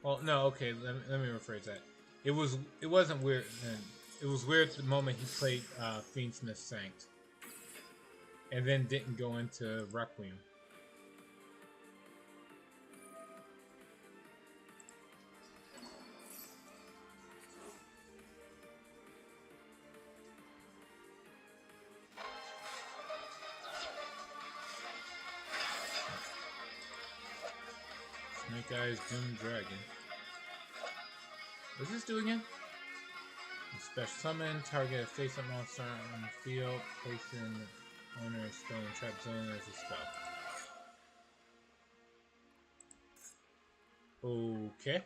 Well, no, okay, let me rephrase that. It wasn't weird then. It was weird the moment he played Fiendsmith Sanct. And then didn't go into Requiem. Snake Eyes Doom Dragon. What's this do again? Special summon, target a face-up monster on the field, placing owner's spell and trap zone as a spell. Okay.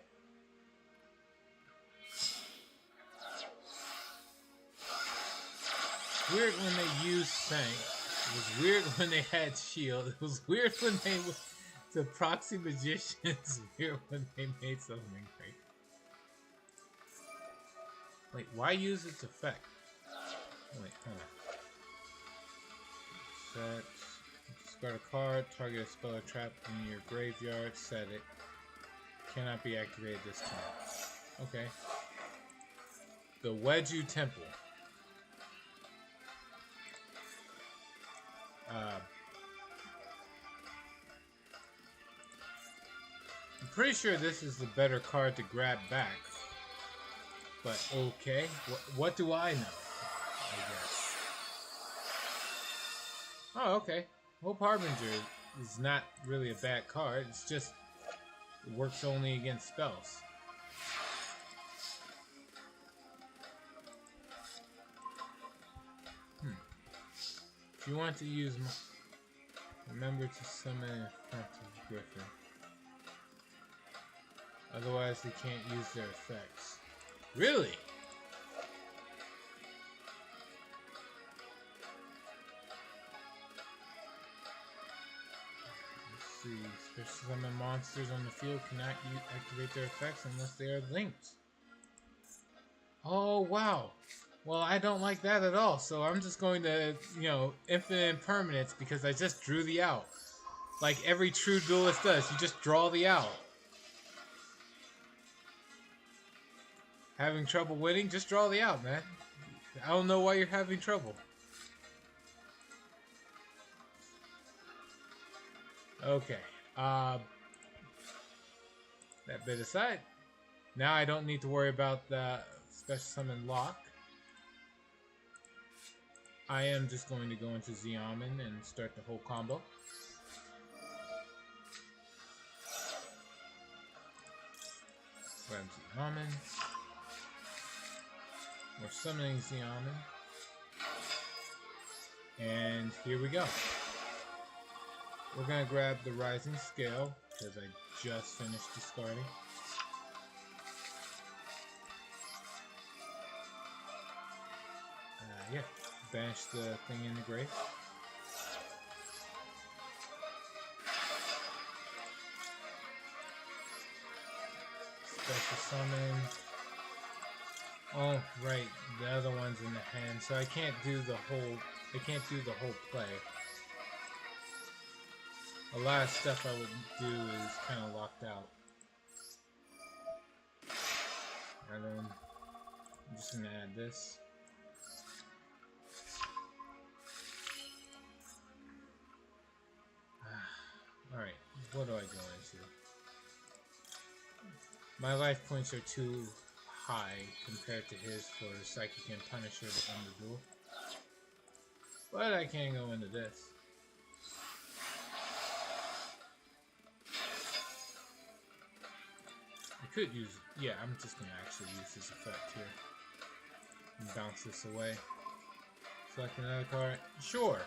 Weird when they used Sank. It was weird when they had Shield. It was weird when they the Proxy Magicians. Weird when they made something great. Wait, why use its effect? Wait, hold on. Set. Discard a card, target a spell or trap in your graveyard, set it. Cannot be activated this time. Okay. The Wedju Temple. I'm pretty sure this is the better card to grab back. But okay, what do I know? I guess. Oh, okay. Hope Harbinger is not really a bad card. It's just it works only against spells. If you want to use, remember to summon in front of Griffin. Otherwise, they can't use their effects. Really? see. Special summon monsters on the field cannot activate their effects unless they are linked. Oh, wow. Well, I don't like that at all, so I'm just going to, infinite impermanence because I just drew the out. Like every true duelist does, you just draw the out. Having trouble winning? Just draw the out, man. I don't know why you're having trouble. Okay. That bit aside. Now I don't need to worry about the special summon lock. I am just going to go into Xiamen and start the whole combo. Grab Xiamen. We're summoning Xiamen. And here we go. We're going to grab the Rising Scale because I just finished discarding. Yeah. Banish the thing in the grave. Special summon. Oh, right, the other one's in the hand, so I can't do the whole. Play. A lot of stuff I would do is kind of locked out. And then I'm just gonna add this. Alright, what do I go into? My life points are too high compared to his for Psychic and Punisher to end the duel. But I can't go into this. I could use... Yeah, I'm just going to actually use this effect here. And bounce this away. Select another card. Sure!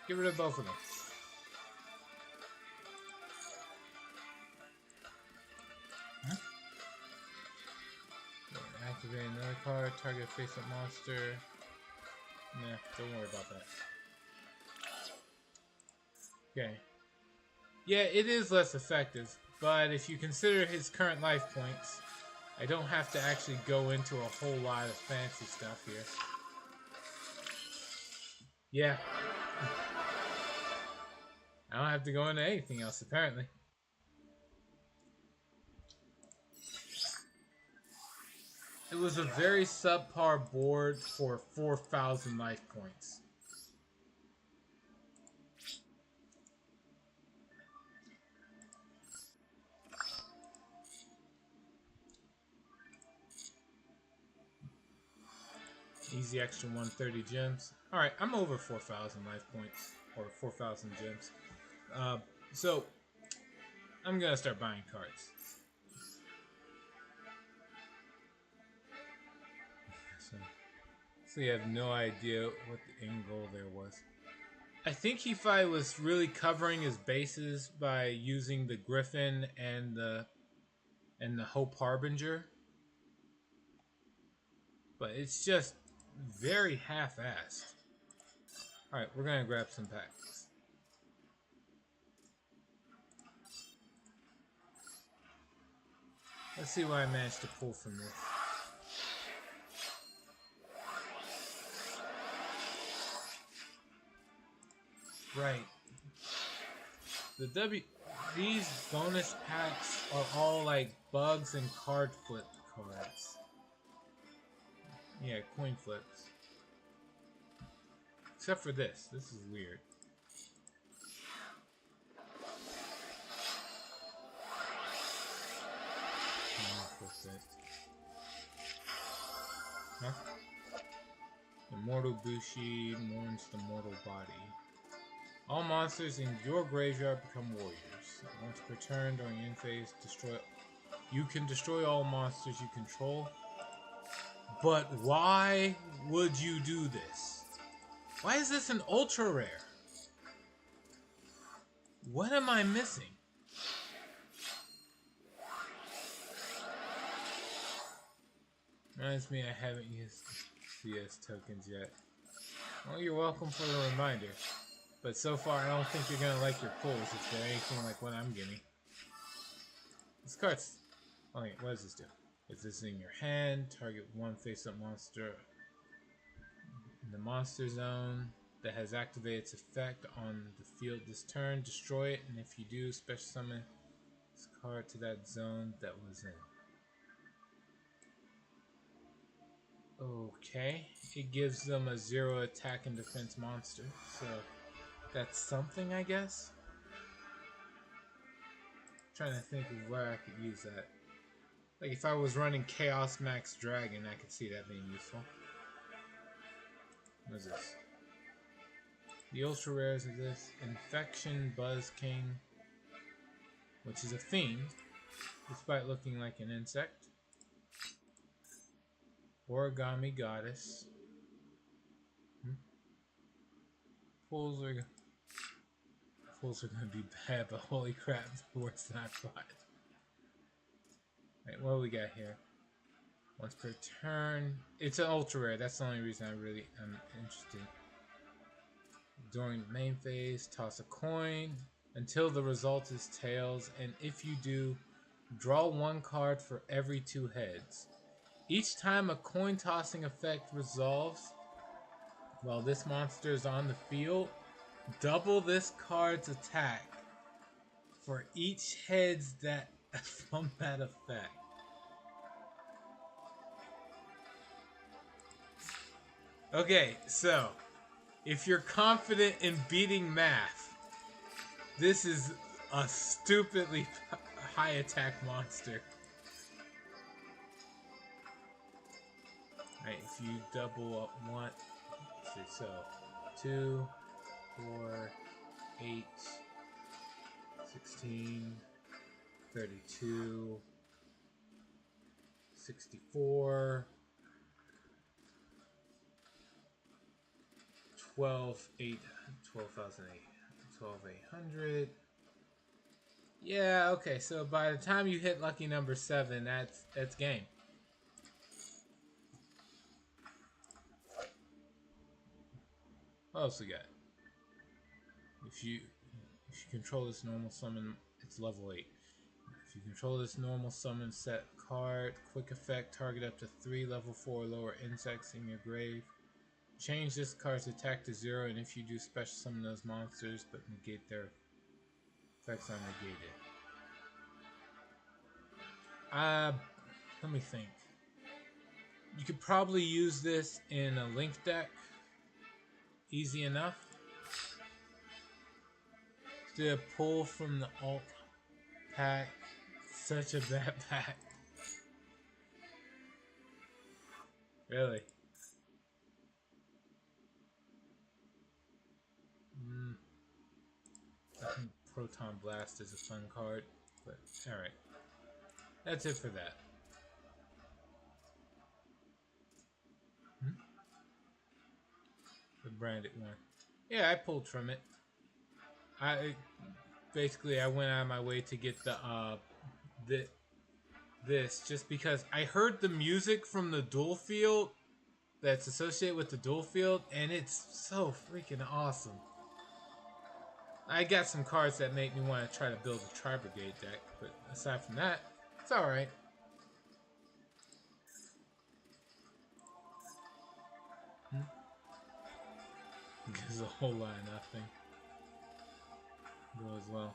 Get rid of both of them. Activate another card, target face-up monster. Nah, don't worry about that. Okay. Yeah, it is less effective, but if you consider his current life points, I don't have to actually go into a whole lot of fancy stuff here. Yeah. I don't have to go into anything else, apparently. It was a very subpar board for 4,000 life points. Easy extra 130 gems. Alright, I'm over 4,000 life points. Or 4,000 gems. So, I'm gonna start buying cards. So you have no idea what the end goal there was. I think He-Fi was really covering his bases by using the Griffin and the Hope Harbinger. But it's just very half-assed. Alright, we're gonna grab some packs. Let's see what I managed to pull from this. Right. These bonus packs are all like bugs and card flip cards. Yeah, coin flips. Except for this. This is weird. Huh? Immortal Bushi mourns the mortal body. All monsters in your graveyard become warriors. Once per turn during end phase, you can destroy all monsters you control. But why would you do this? Why is this an ultra rare? What am I missing? Reminds me I haven't used CS tokens yet. Well, you're welcome for the reminder. But so far, I don't think you're gonna like your pulls if they're anything like what I'm getting. This card's... Okay, what does this do? Is this in your hand? Target one face-up monster in the monster zone that has activated its effect on the field this turn. Destroy it, and if you do, special summon this card to that zone that was in. Okay, it gives them a 0 attack and defense monster, so that's something, I guess. Trying to think of where I could use that. Like if I was running Chaos Max Dragon, I could see that being useful. What is this? The ultra rares of this: Infection Buzz King, which is a fiend, despite looking like an insect. Origami Goddess. Pulls are gonna be bad, but holy crap, it's worse than I thought. Right, what do we got here? Once per turn. It's an ultra rare. That's the only reason I really am interested. During the main phase, toss a coin until the result is tails, and if you do, draw one card for every 2 heads. Each time a coin tossing effect resolves while this monster is on the field, double this card's attack for each heads that from that effect. Okay, so if you're confident in beating math, this is a stupidly high attack monster. Right, if you double up one, so 2, 4, 8, 16, 32, 64, 12,800. Yeah, okay, so by the time you hit lucky number 7, that's game. What else we got? If you control this normal summon, it's level 8. If you control this normal summon set card, quick effect, target up to 3 level 4 or lower insects in your grave. Change this card's attack to 0, and if you do, special summon those monsters, but negate their effects are negated. Let me think. You could probably use this in a link deck. Easy enough. Do a pull from the alt pack. Such a bad pack. Really? I think Proton Blast is a fun card, but alright. That's it for that. The branded one. Yeah, I pulled from it. I went out of my way to get this just because I heard the music from the dual field that's associated with the dual field, and it's so freaking awesome. I got some cards that make me want to try to build a Tri-Brigade deck, but aside from that, it's alright. There's a whole lot of nothing. Go as well.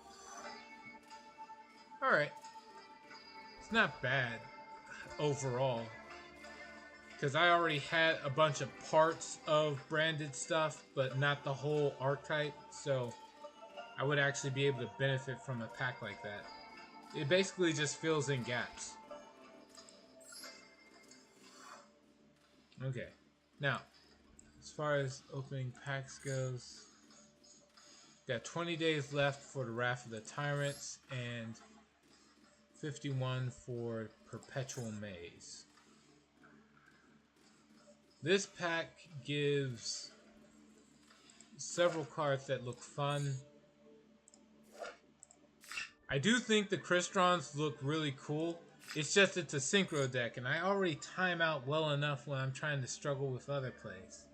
Alright. It's not bad overall. Because I already had a bunch of parts of branded stuff, but not the whole archetype, so I would actually be able to benefit from a pack like that. It basically just fills in gaps. Okay. Now, as far as opening packs goes, got 20 days left for the Wrath of the Tyrants and 51 for Perpetual Maze. This pack gives several cards that look fun. I do think the Cristrons look really cool. It's just it's a synchro deck, and I already time out well enough when I'm trying to struggle with other plays.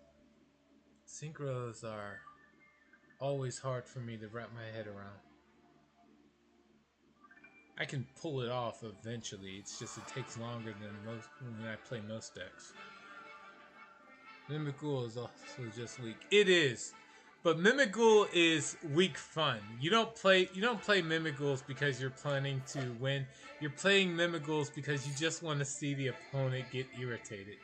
Synchros are always hard for me to wrap my head around. I can pull it off eventually. It's just it takes longer than most when I play most decks. Mimikghoul is also just weak. It is, but Mimikghoul is weak fun. You don't play Mimighouls because you're planning to win. You're playing Mimighouls because you just want to see the opponent get irritated.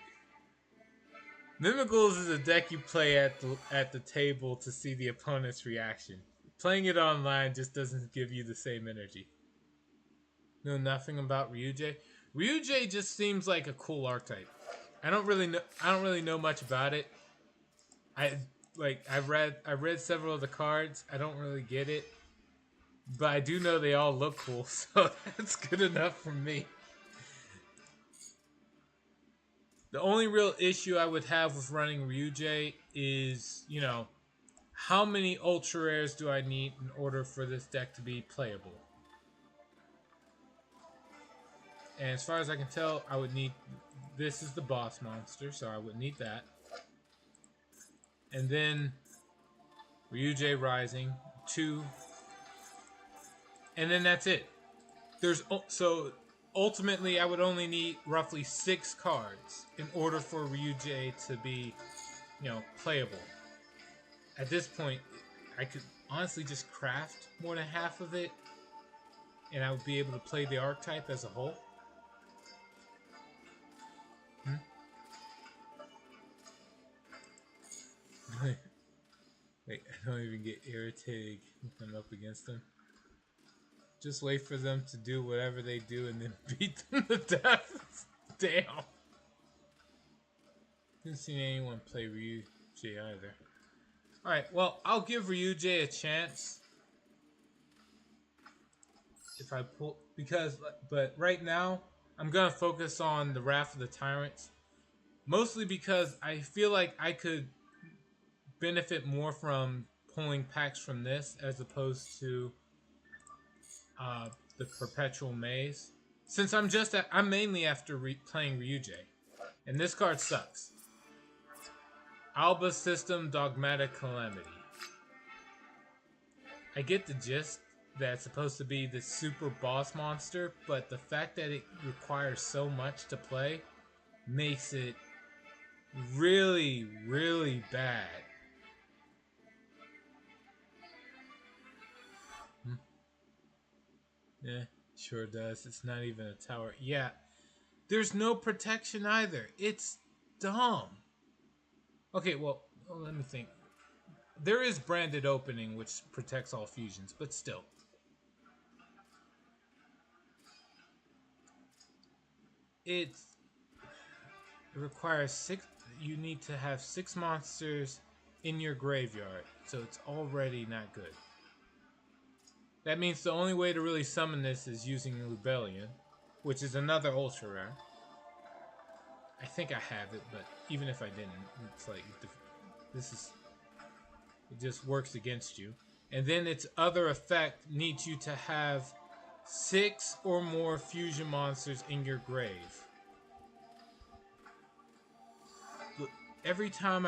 Mimighouls is a deck you play at the table to see the opponent's reaction. Playing it online just doesn't give you the same energy. Know nothing about Ryujei. Ryujei just seems like a cool archetype. I don't really know much about it. I read several of the cards. I don't really get it, but I do know they all look cool, so that's good enough for me. The only real issue I would have with running Ryujei is, you know, how many ultra rares do I need in order for this deck to be playable? And as far as I can tell, I would need... This is the boss monster, so I would need that. And then Ryujei Rising, 2. And then that's it. So ultimately, I would only need roughly 6 cards in order for Ryujei to be, you know, playable. At this point, I could honestly just craft more than half of it, and I would be able to play the archetype as a whole. Wait, I don't even get irritated when I'm up against them. Just wait for them to do whatever they do and then beat them to death. Damn. Didn't see anyone play Ryujei either. Alright, well, I'll give Ryujei a chance. If I pull... But right now, I'm going to focus on the Wrath of the Tyrants. Mostly because I feel like I could benefit more from pulling packs from this as opposed to the Perpetual Maze. Since I'm mainly after playing Ryujei, and this card sucks. Alba System Dogmatic Calamity. I get the gist that it's supposed to be the super boss monster, but the fact that it requires so much to play makes it really, really bad. Yeah, sure does. It's not even a tower. Yeah, there's no protection either. It's dumb. Okay, well, let me think. There is branded opening, which protects all fusions, but still. It requires 6... You need to have 6 monsters in your graveyard, so it's already not good. That means the only way to really summon this is using Rebellion, which is another ultra rare. I think I have it, but even if I didn't, it's like it just works against you. And then its other effect needs you to have 6 or more fusion monsters in your grave. Every time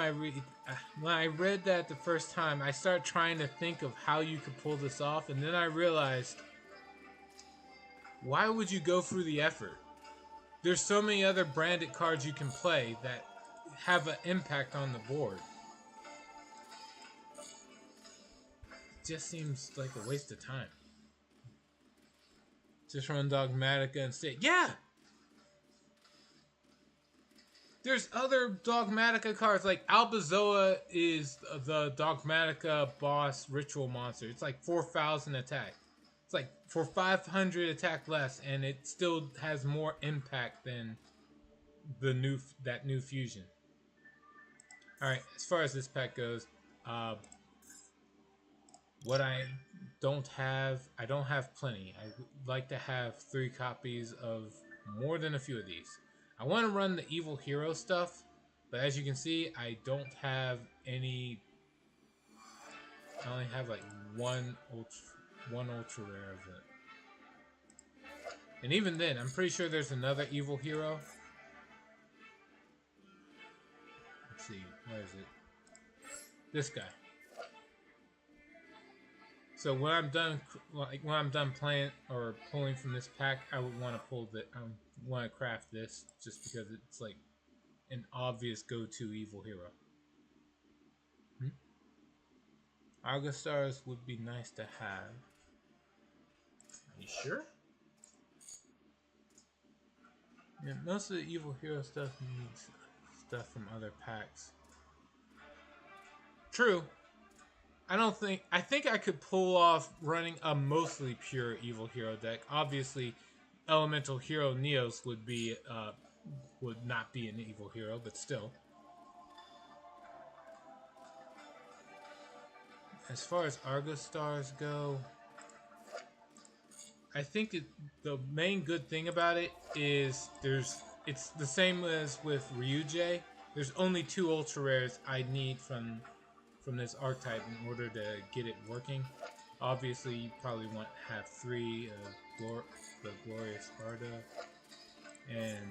when I read that the first time, I started trying to think of how you could pull this off, and then I realized, why would you go through the effort? There's so many other branded cards you can play that have an impact on the board. It just seems like a waste of time. Just run Dogmatica instead. Yeah! There's other Dogmatica cards, like Albazoa is the Dogmatica boss ritual monster. It's like 4,000 attack. It's like for 500 attack less, and it still has more impact than that new fusion. Alright, as far as this pack goes, what I don't have plenty. I like to have 3 copies of more than a few of these. I want to run the evil hero stuff, but as you can see, I don't have any. I only have like one ultra rare of it, and even then, I'm pretty sure there's another evil hero. Let's see, where is it? This guy. So when I'm done, like when I'm done playing or pulling from this pack, I would want to pull the, want to craft this just because it's like an obvious go-to evil hero. Argo stars would be nice to have. Are you sure? Yeah, most of the evil hero stuff needs stuff from other packs. True. I think I could pull off running a mostly pure evil hero deck. Obviously, elemental hero Neos would not be an evil hero, but still. As far as Argo stars go, I think the main good thing about it is it's the same as with Ryujei. There's only 2 ultra rares I need from this archetype in order to get it working. Obviously, you probably want to have 3 of the Glorious Arda, and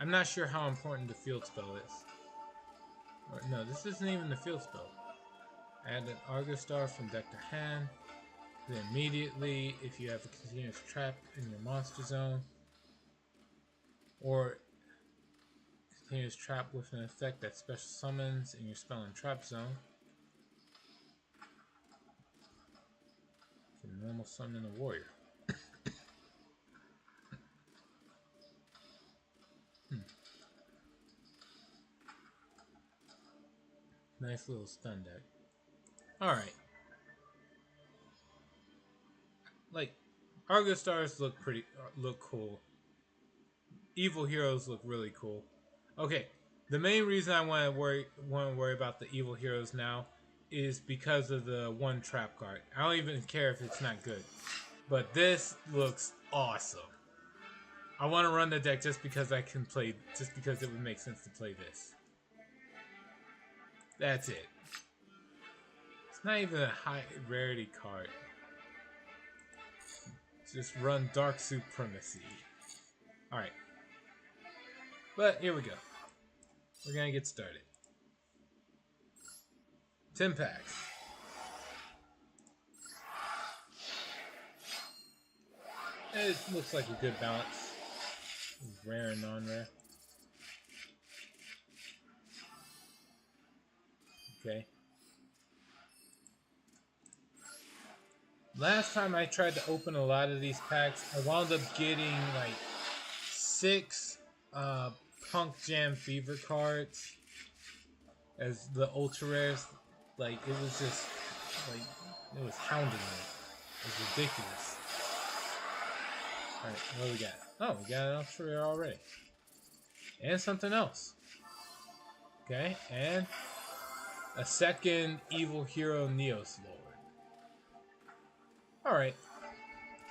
I'm not sure how important the field spell is. Or, no, this isn't even the field spell. Add an Argo Star from deck to hand. Then immediately, if you have a continuous trap in your monster zone, or continuous trap with an effect that special summons in your spell and trap zone, you can normal summon a warrior. Nice little stun deck. Alright. Like, Argo Stars look cool. Evil heroes look really cool. Okay, the main reason I want to worry about the evil heroes now is because of the 1 trap card. I don't even care if it's not good. But this looks awesome. I want to run the deck just because it would make sense to play this. That's it. It's not even a high rarity card. Just run Dark Supremacy. Alright. But here we go. We're gonna get started. 10 packs. It looks like a good balance. Rare and non-rare. Okay. Last time I tried to open a lot of these packs, I wound up getting like 6 Punk Jam Fever cards as the ultra rares. Like, it was just like, it was hounding me. It was ridiculous. Alright, what do we got? Oh, we got an ultra rare already. And something else. Okay, and a second evil hero Neos Lord. Alright.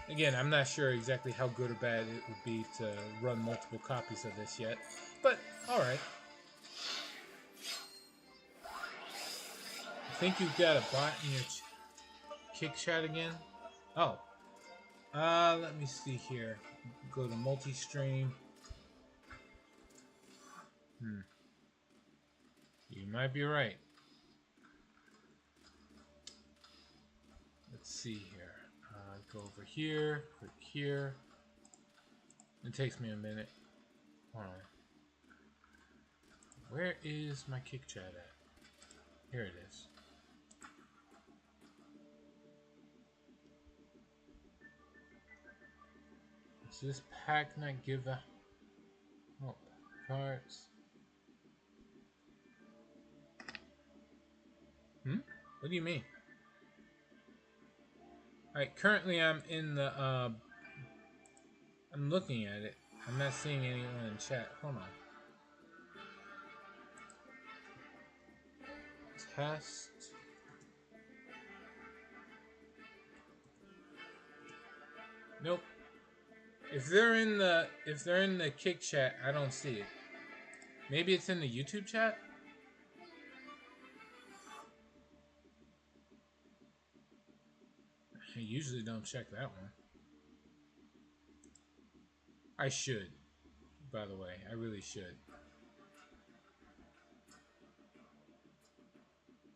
Again, I'm not sure exactly how good or bad it would be to run multiple copies of this yet, but alright. I think you've got a bot in your kick chat again. Oh. Let me see here. Go to multi-stream. You might be right. Let's see here. Go over here, click here. It takes me a minute. Hold on. Where is my kick chat at? Here it is. Does this pack not give a... Oh, cards. What do you mean? Alright, currently I'm in the, I'm looking at it. I'm not seeing anyone in chat. Hold on. Test. Nope. If they're in the kick chat, I don't see it. Maybe it's in the YouTube chat? I usually don't check that one. I should, by the way. I really should.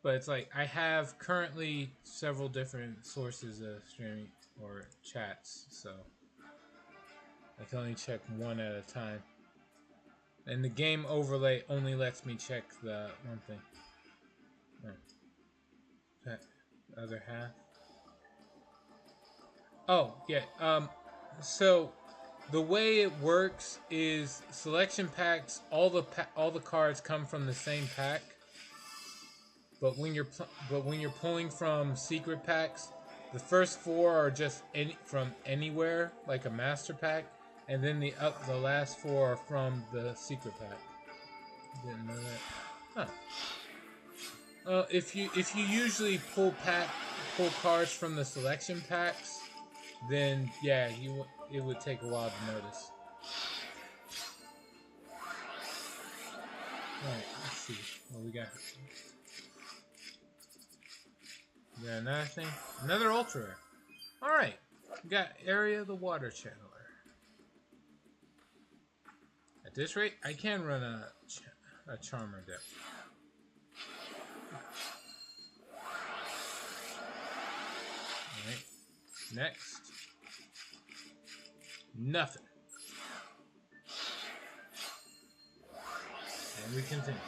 But it's like I have currently several different sources of streaming or chats, so I can only check one at a time. And the game overlay only lets me check the one thing. That other half. Oh, yeah. So the way it works is selection packs. All the cards come from the same pack. But when you're pulling from secret packs, the first 4 are just from anywhere, like a master pack, and then the last 4 are from the secret pack. Didn't know that. Huh. If you usually pull cards from the selection packs, then yeah, it would take a while to notice. Alright, let's see what we got. We got another thing. Another ultra rare. Alright. We got Area of the Water Channeler. At this rate, I can run a Charmer deck. Alright. Next. Nothing. And we continue.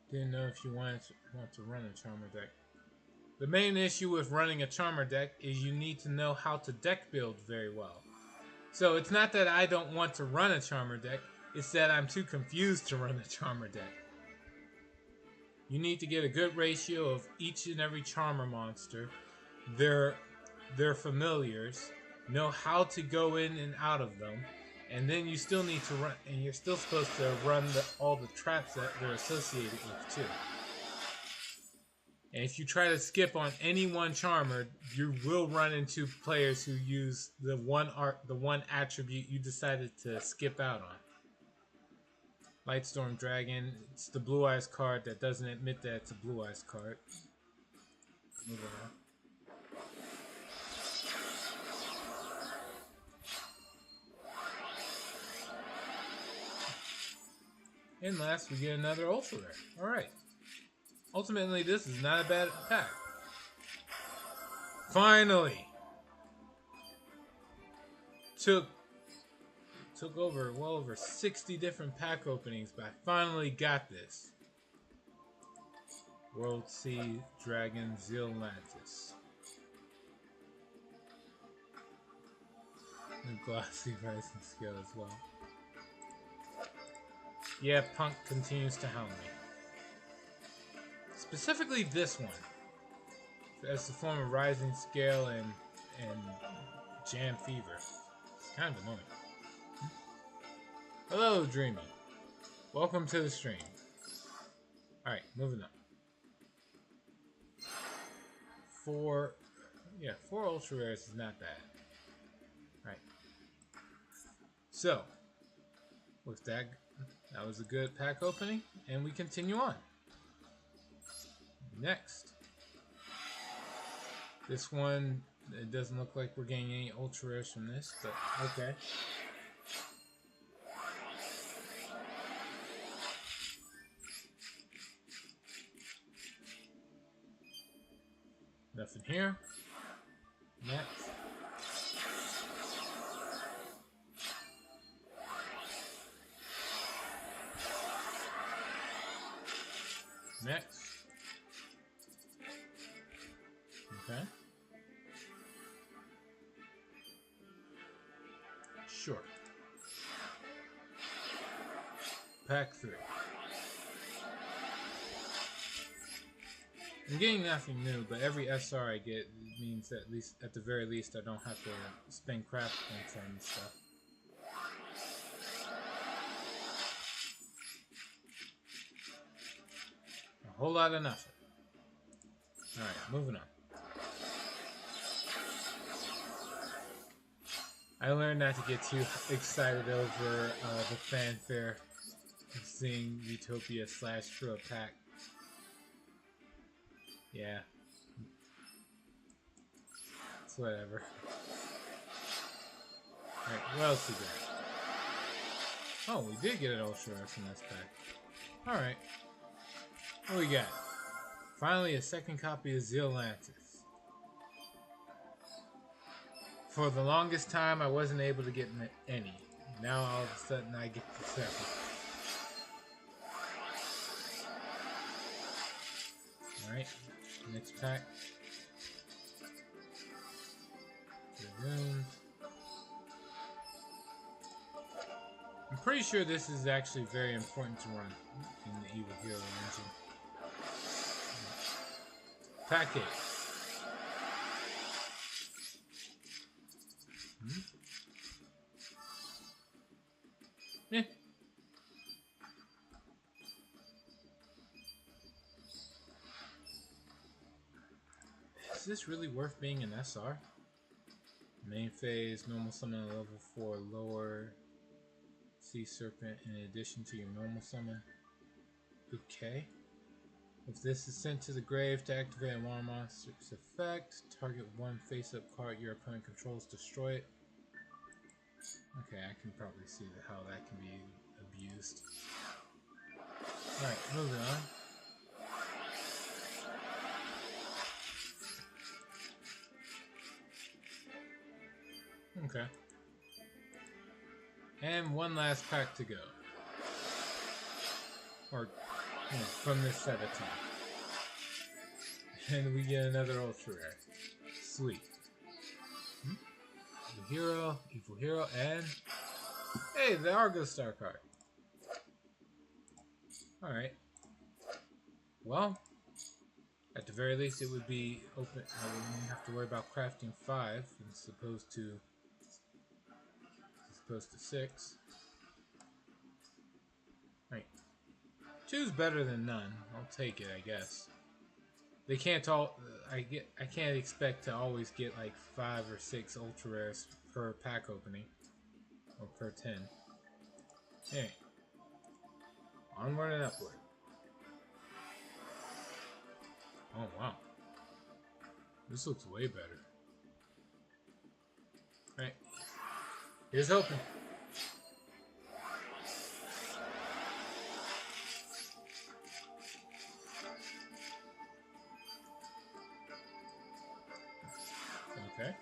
Didn't know if you want to run a Charmer deck. The main issue with running a Charmer deck is you need to know how to deck build very well. So it's not that I don't want to run a Charmer deck, it's that I'm too confused to run a Charmer deck. You need to get a good ratio of each and every Charmer monster, their familiars, know how to go in and out of them, and then you still need to run, and you're still supposed to run all the traps that they're associated with too. And if you try to skip on any one Charmer, you will run into players who use the one attribute you decided to skip out on. Lightstorm Dragon, it's the Blue Eyes card that doesn't admit that it's a Blue Eyes card. Move on. And last, we get another Ultra Rare. Alright. Ultimately, this is not a bad pack. Finally! Took well over 60 different pack openings, but I finally got this. World Sea Dragon Zealantis. And Glossy Rising Scale as well. Yeah, Punk continues to hound me. Specifically this one. As the form of Rising Scale and Jam Fever. It's kind of annoying. Hello, Dreamy. Welcome to the stream. Alright, moving on. 4 Ultra Rares is not bad. Alright. So, with that was a good pack opening, and we continue on. Next. This one, it doesn't look like we're getting any Ultra Rares from this, but okay. Nothing here. Next. Next. Okay. Sure. Pack 3. I'm getting nothing new, but every SR I get means that at the very least I don't have to spend craft points on stuff. A whole lot of nothing. Alright, moving on. I learned not to get too excited over the fanfare of seeing Utopia slash through a pack. Yeah. It's whatever. Alright, what else we got? Oh, we did get an Ultra Rare from this pack. Alright. What we got? Finally, a second copy of Zealantis. For the longest time, I wasn't able to get any. Now, all of a sudden, I get the second. Alright, next pack. Dragoons. I'm pretty sure this is actually very important to run in the Evil Hero engine. Pack 8. Eh. Is this really worth being an SR? Main phase, normal summon level 4 lower. Sea Serpent in addition to your normal summon. Okay. If this is sent to the grave to activate a water monster's effect, target one face-up card your opponent controls, destroy it. Okay, I can probably see how that can be abused. Alright, moving on. Okay. And one last pack to go. Or, from this set of 10. And we get another Ultra Rare. Sweet. Evil Hero, and... Hey, the Argo Star card. Alright. Well, at the very least it would be open. I wouldn't have to worry about crafting 5 as opposed to 6. Right. 2's better than none. I'll take it, I guess. They can't all. I can't expect to always get like 5 or 6 ultra rares per pack opening, or per 10. Anyway, onward and upward. Oh wow, this looks way better. All right, here's hoping. Okay.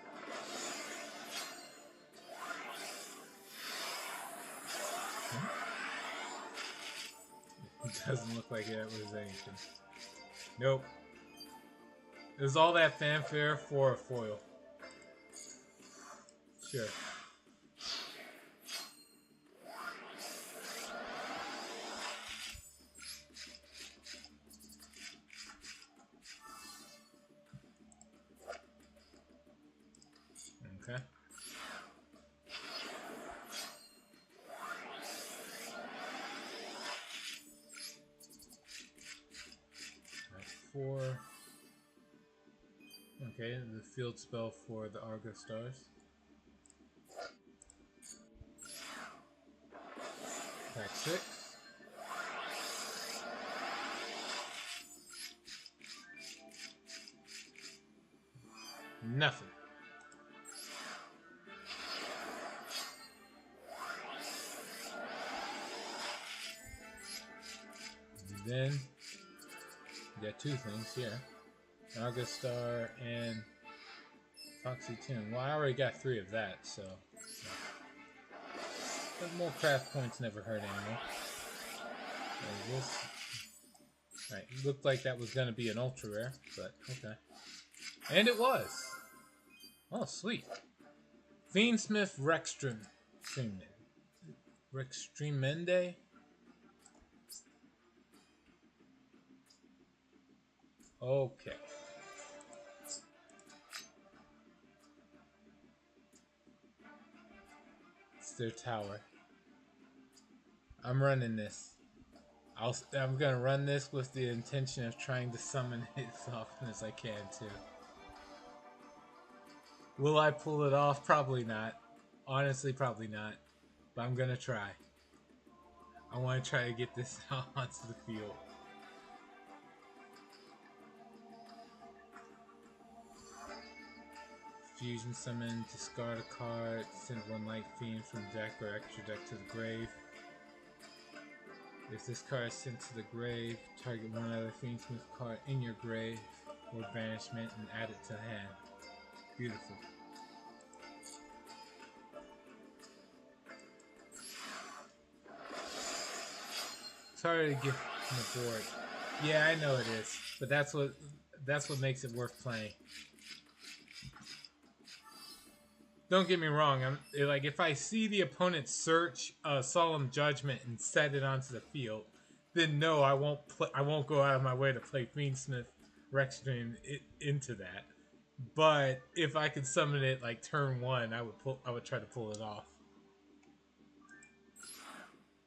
It doesn't look like it was anything. Nope. It was all that fanfare for a foil. Sure. Okay. That's 4. Okay, the field spell for the Argo Stars. Pack 6. Nothing. And then you got 2 things here. Argo Star and Foxy Toon. Well, I already got 3 of that, so but more craft points never hurt anymore. This, right, looked like that was gonna be an ultra rare, but okay. And it was. Oh, sweet. Fiendsmith Rextremende. Okay. It's their tower. I'm running this. I'm gonna run this with the intention of trying to summon it as often as I can too. Will I pull it off? Probably not. Honestly, probably not. But I'm gonna try. I want to try to get this out onto the field. Fusion summon, discard a card, send 1 light fiend from deck or extra deck to the grave. If this card is sent to the grave, target one other Fiendsmith card in your grave or banishment and add it to hand. Beautiful. It's harder to get from the board. Yeah, I know it is, but that's what makes it worth playing. Don't get me wrong. Like if I see the opponent search a Solemn Judgment and set it onto the field, then no, I won't go out of my way to play Fiendsmith Rexstream into that. But if I could summon it like turn 1, I would try to pull it off.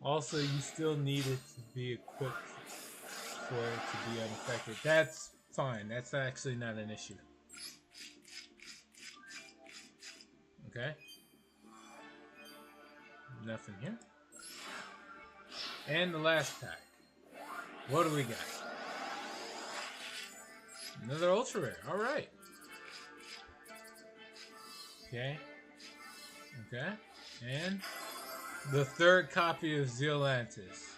Also, you still need it to be equipped for it to be unaffected. That's fine. That's actually not an issue. Okay. Nothing here. And the last pack. What do we got? Another ultra rare. Alright. Okay. Okay. And the third copy of Zealantis.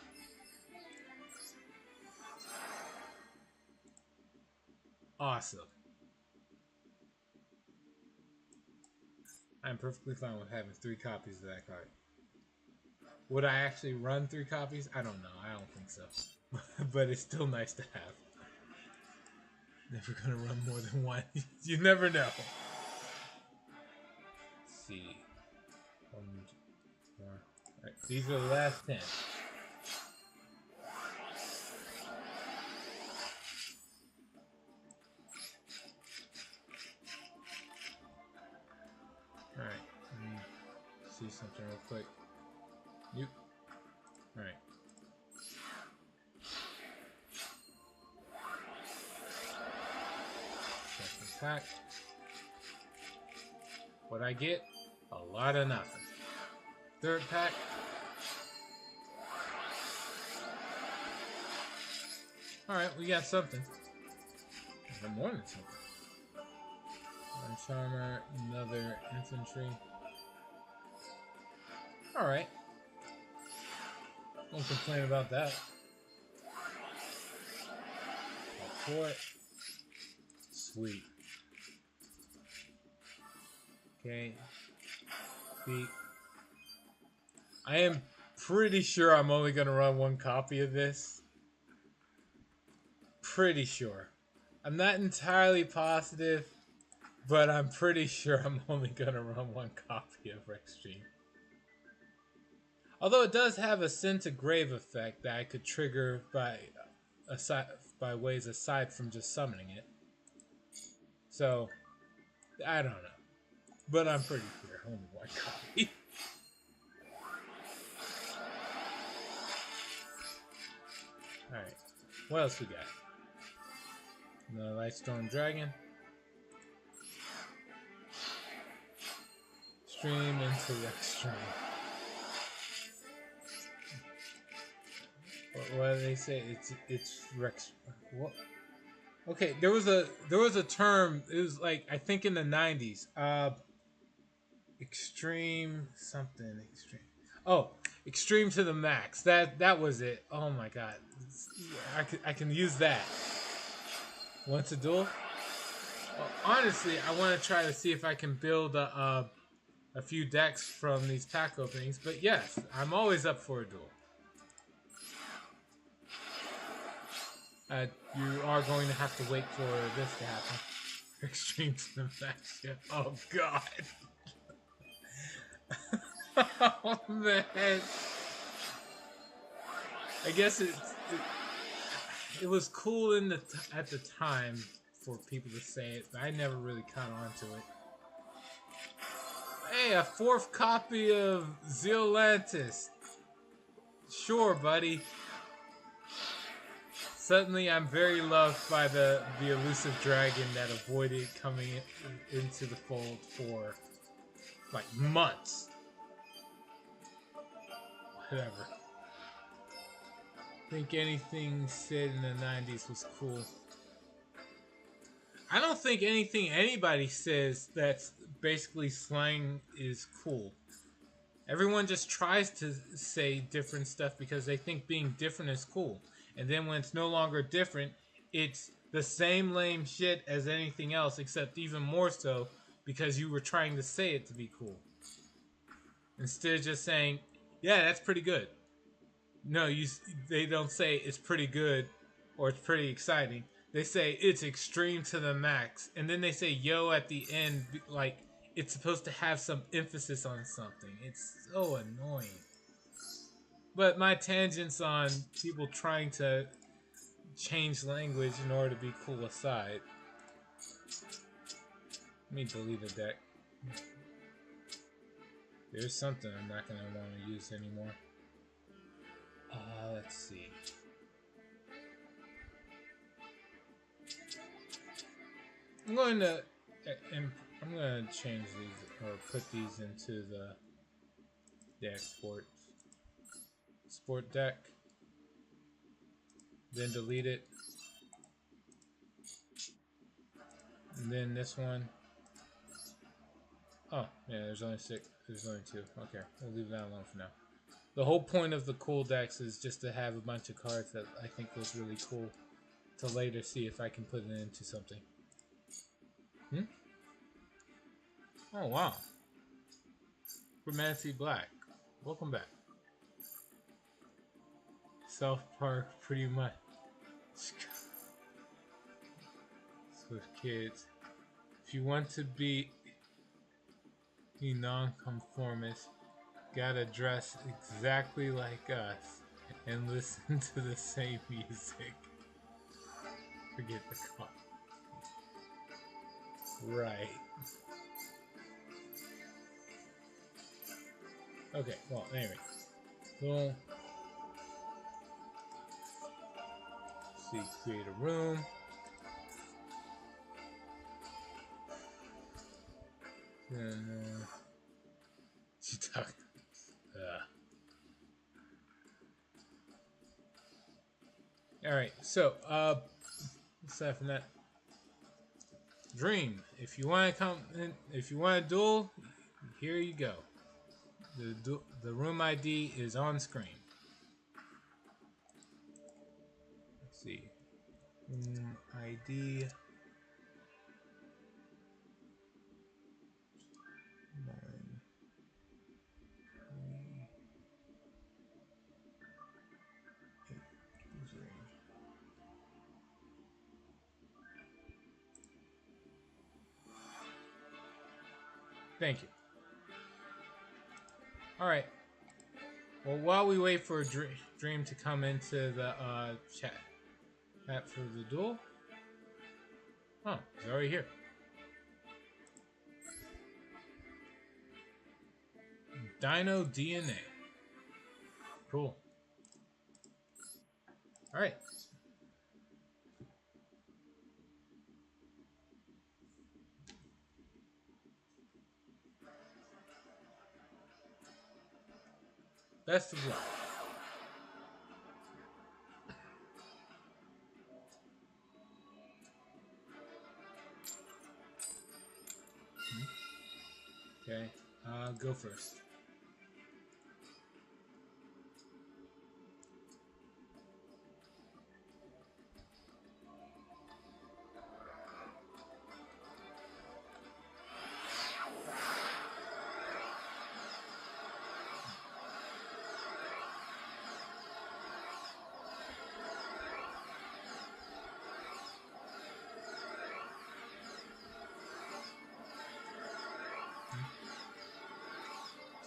Awesome. I'm perfectly fine with having 3 copies of that card. Would I actually run 3 copies? I don't know. I don't think so. But it's still nice to have. Never gonna run more than 1. You never know. Let's see. 1, 2, 4. Alright, these are the last 10. Alright, let me see something real quick. Yep. Alright. Second pack. What I get? A lot of nothing. Third pack. Alright, we got something. We got more than something. One Charmer, another Infantry. Alright. Won't complain about that. For it. Sweet. Okay. Feet. I am pretty sure I'm only going to run 1 copy of this. Pretty sure. I'm not entirely positive, but I'm pretty sure I'm only going to run 1 copy of Rexstream. Although it does have a Send to Grave effect that I could trigger by ways aside from just summoning it. So, I don't know. But I'm pretty sure only 1 copy. Alright. What else we got? Another Lightstorm Dragon. Stream into Rexstream. What do they say? It's Rex. What? Okay, there was a term. It was like I think in the 90s. Extreme something extreme. Oh, extreme to the max. That was it. Oh my god. I can use that. Once a duel. Well, honestly, I want to try to see if I can build a few decks from these pack openings. But yes, I'm always up for a duel. You are going to have to wait for this to happen. Extreme to the max. Yeah. Oh god. Oh man. I guess it was cool at the time for people to say it, but I never really caught on to it. Hey, a 4th copy of Zealantis. Sure, buddy. Suddenly, I'm very loved by the elusive dragon that avoided coming into the fold for like months. Whatever. I think anything said in the 90s was cool. I don't think anything anybody says that's basically slang is cool. Everyone just tries to say different stuff because they think being different is cool. And then when it's no longer different, it's the same lame shit as anything else, except even more so because you were trying to say it to be cool. Instead of just saying, yeah, that's pretty good. No, they don't say it's pretty good or it's pretty exciting. They say it's extreme to the max. And then they say yo at the end like it's supposed to have some emphasis on something. It's so annoying. But my tangents on people trying to change language in order to be cool aside. Let me delete a deck. There's something I'm not going to want to use anymore. Let's see. I'm going to change these or put these into the export deck. Then delete it. And then this one. Oh, yeah, there's only 6. There's only 2. Okay, we'll leave that alone for now. The whole point of the cool decks is just to have a bunch of cards that I think look really cool to later see if I can put it into something. Oh, wow. Romancy Black. Welcome back. South Park, pretty much. With kids. If you want to be a non-conformist, gotta dress exactly like us and listen to the same music. Forget the car. Right. Okay, well, anyway. Boom. See, create a room. And, she talked. Alright, so, aside from that, Dream. If you want to come in, if you want a duel, here you go. The room ID is on screen. Let's see. Room ID. Thank you. Alright. Well, while we wait for Dream to come into the chat for the duel. Oh, he's already here. Dino DNA. Cool. Alright. Best of luck. Okay, go first.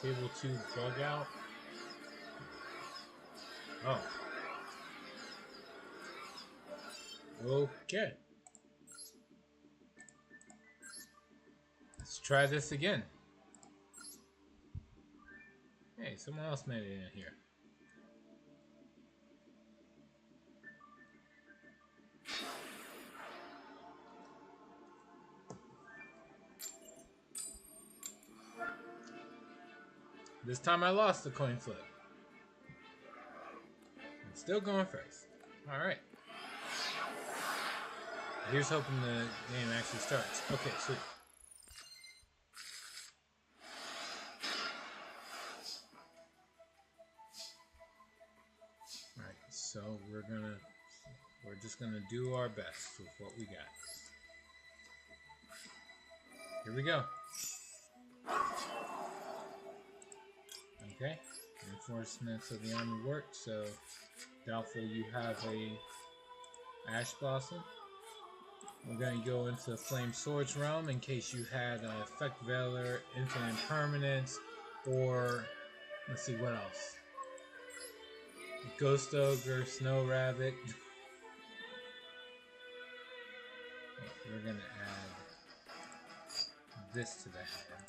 Table 2 bug out. Oh. Okay. Let's try this again. Hey, someone else made it in here. This time I lost the coin flip. I'm still going first. Alright. Here's hoping the game actually starts. Okay, sweet. we're just gonna do our best with what we got. Here we go. Okay, reinforcements of the army worked, so doubtful you have a Ash Blossom. We're going to go into the Flame Swords realm in case you had Effect Veiler, Infinite Permanence, or let's see what else. Ghost Ogre, Snow Rabbit. We're going to add this to the hand.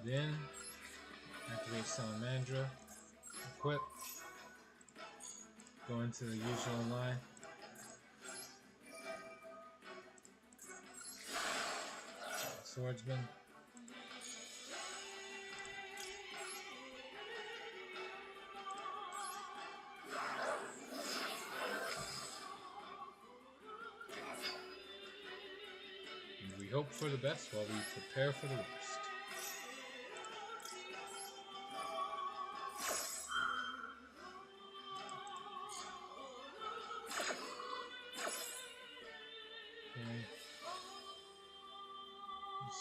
Then activate Salamandra, equip, go into the usual line. Swordsman. And we hope for the best while we prepare for the worst.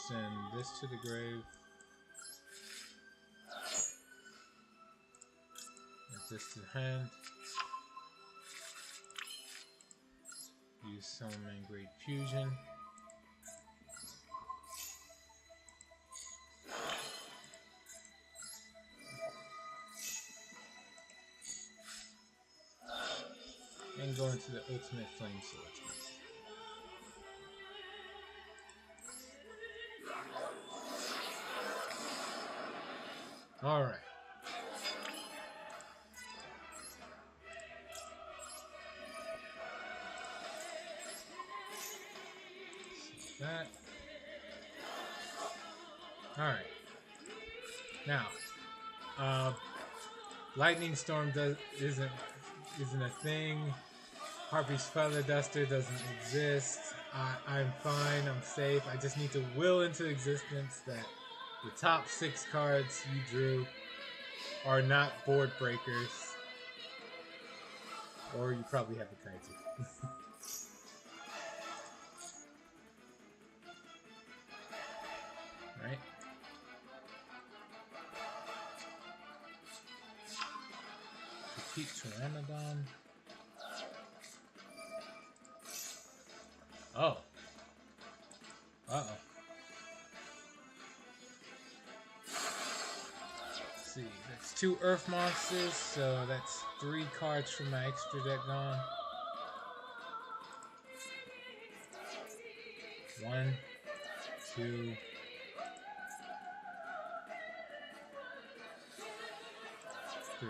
Send this to the grave. Add this to the hand. Use Summon Great Fusion. And go into the Ultimate Flame Swordsman. All right. That. All right. Now, Lightning Storm isn't a thing. Harpy's Feather Duster doesn't exist. I'm fine. I'm safe. I just need to will into existence that the top 6 cards you drew are not board breakers. Or you probably have the Kaiju. Right? Petite Pteranodon. Oh. Uh-oh. Let's see, that's 2 Earth Monsters, so that's 3 cards from my extra deck gone. 1, 2, 3.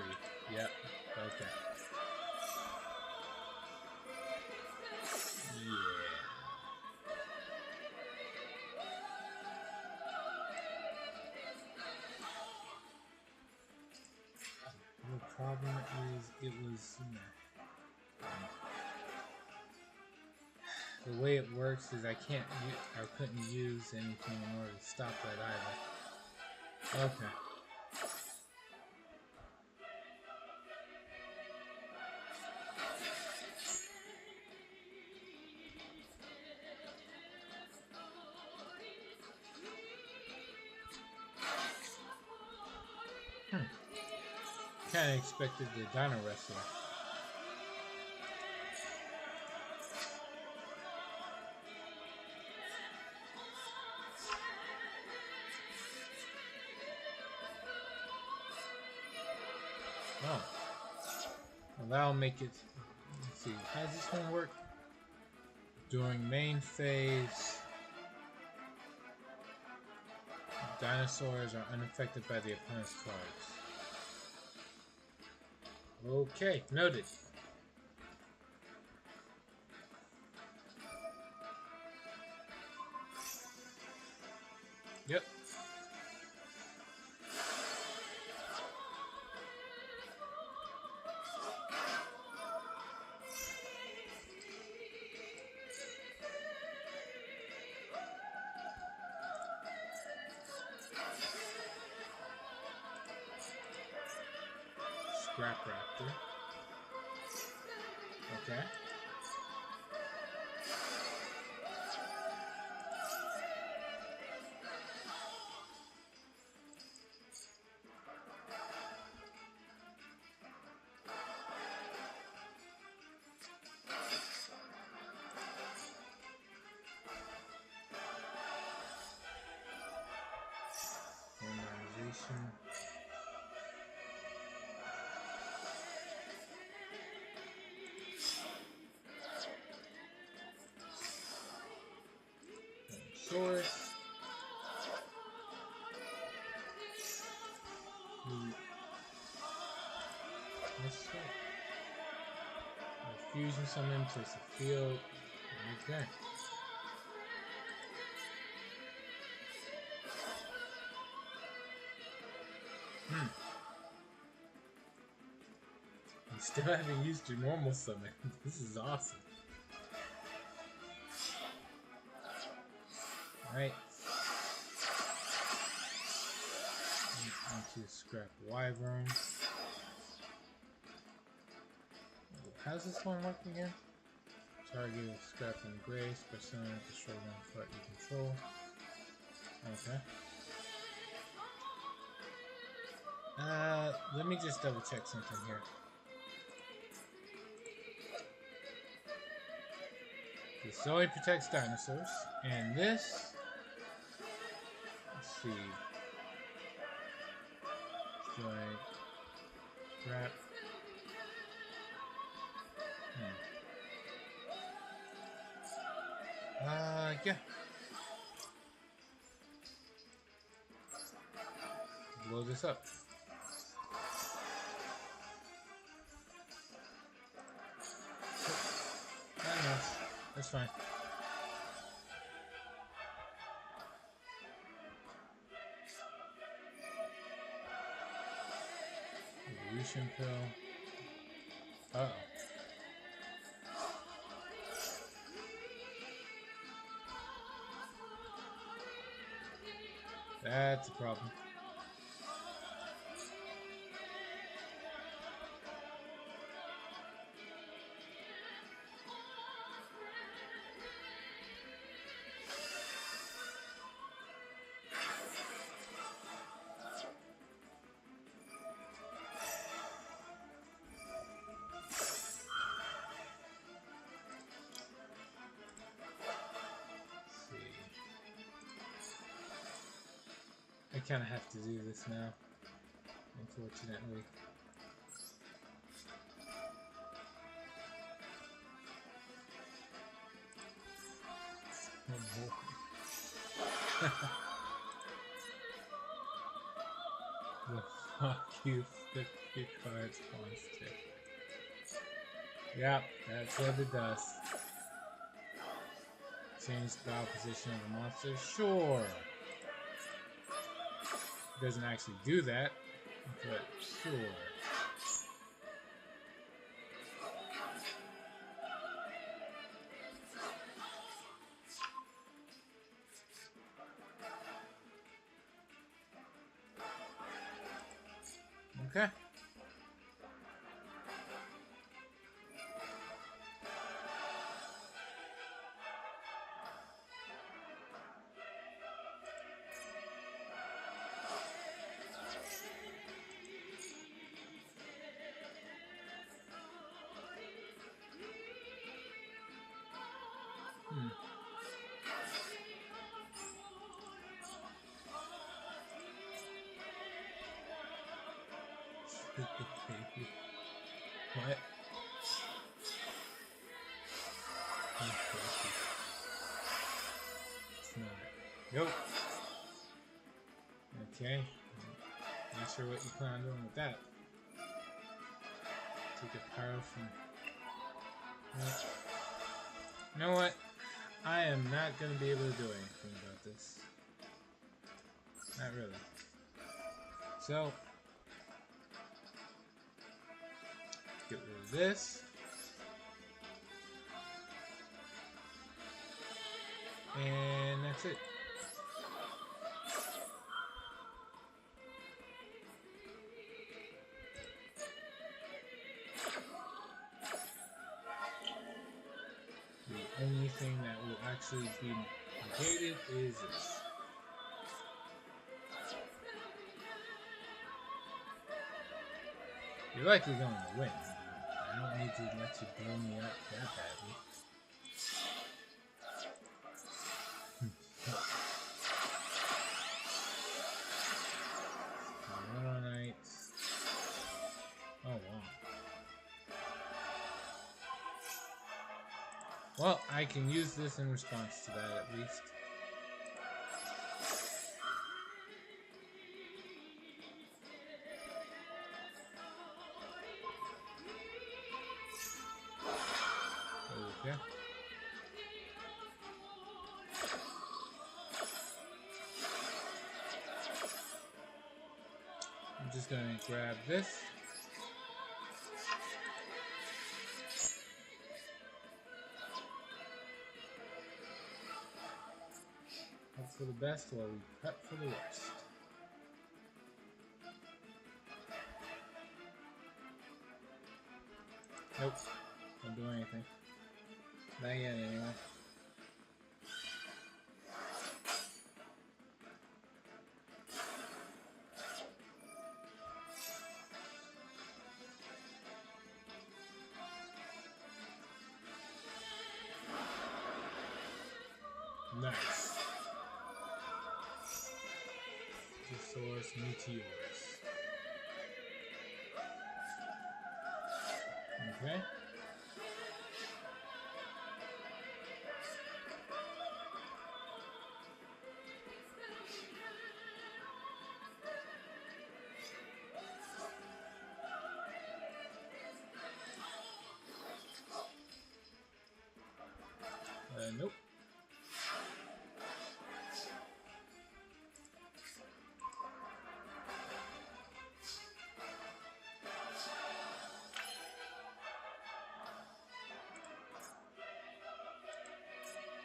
Yep, okay. The problem is, it was, the way it works is I couldn't use anything in order to stop that either. Okay. Kinda expected the Dino Wrestler. Oh. Well, that'll make it. Let's see. How does this one work? During main phase, dinosaurs are unaffected by the opponent's cards. Okay, noted. Yep. Scrap Raptor. Okay. Polymerization. Source. What's that? Fusion summon, place a field. Okay. You still haven't used your normal summon. This is awesome. Alright. Into Scrap Wyvern. How's this one work again? Target Scrap and Grace, persona, destroy one threat you control. Okay. Let me just double check something here. This only protects dinosaurs, and this, let's see, like, wrap. Yeah. Blow this up. I know. That's fine. Evolution pill. Uh-oh. That's a problem. I kind of have to do this now, unfortunately. The fuck you 50 cards constant. Yep, that's what it does. Change the battle position of a monster? Sure. It doesn't actually do that, but sure. Okay. What? It's not. Nope. Okay. Not sure what you plan on doing with that. Take a power from... You know what? I am not going to be able to do anything about this. Not really. So... get rid of this. And that's it. anything that will actually be negated is this. You're likely going to win. I don't need to let you blow me up that badly. Oh, wow. Well, I can use this in response to that at least. Okay. I'm just going to grab this. Hope for the best while we prep for the worst. Nope. Don't do anything. Not yet, anyway. Nice. Source meteors. Okay. Nope.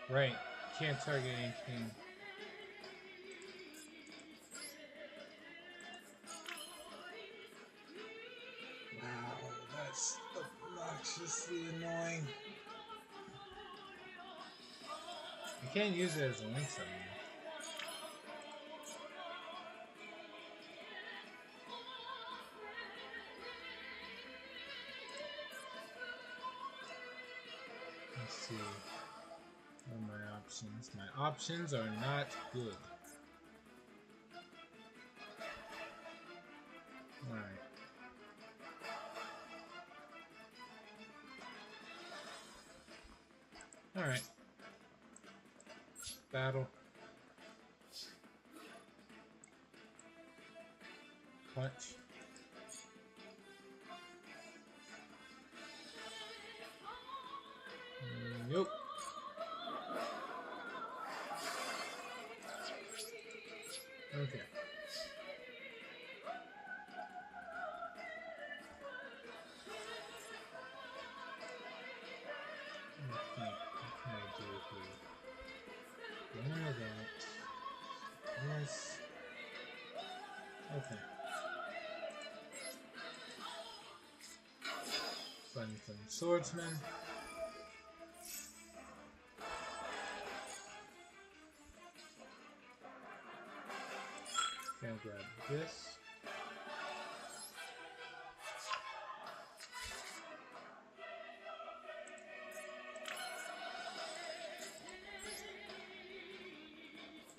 Right. Can't target anything. Wow, that's obnoxiously annoying. You can't use it as a link summon. Let's see. What are my options? My options are not good. Alright. Alright. Battle. Punch. Nope. Okay. What can I do here? One of that. Yes. Okay. Fun swordsman. Gonna grab this.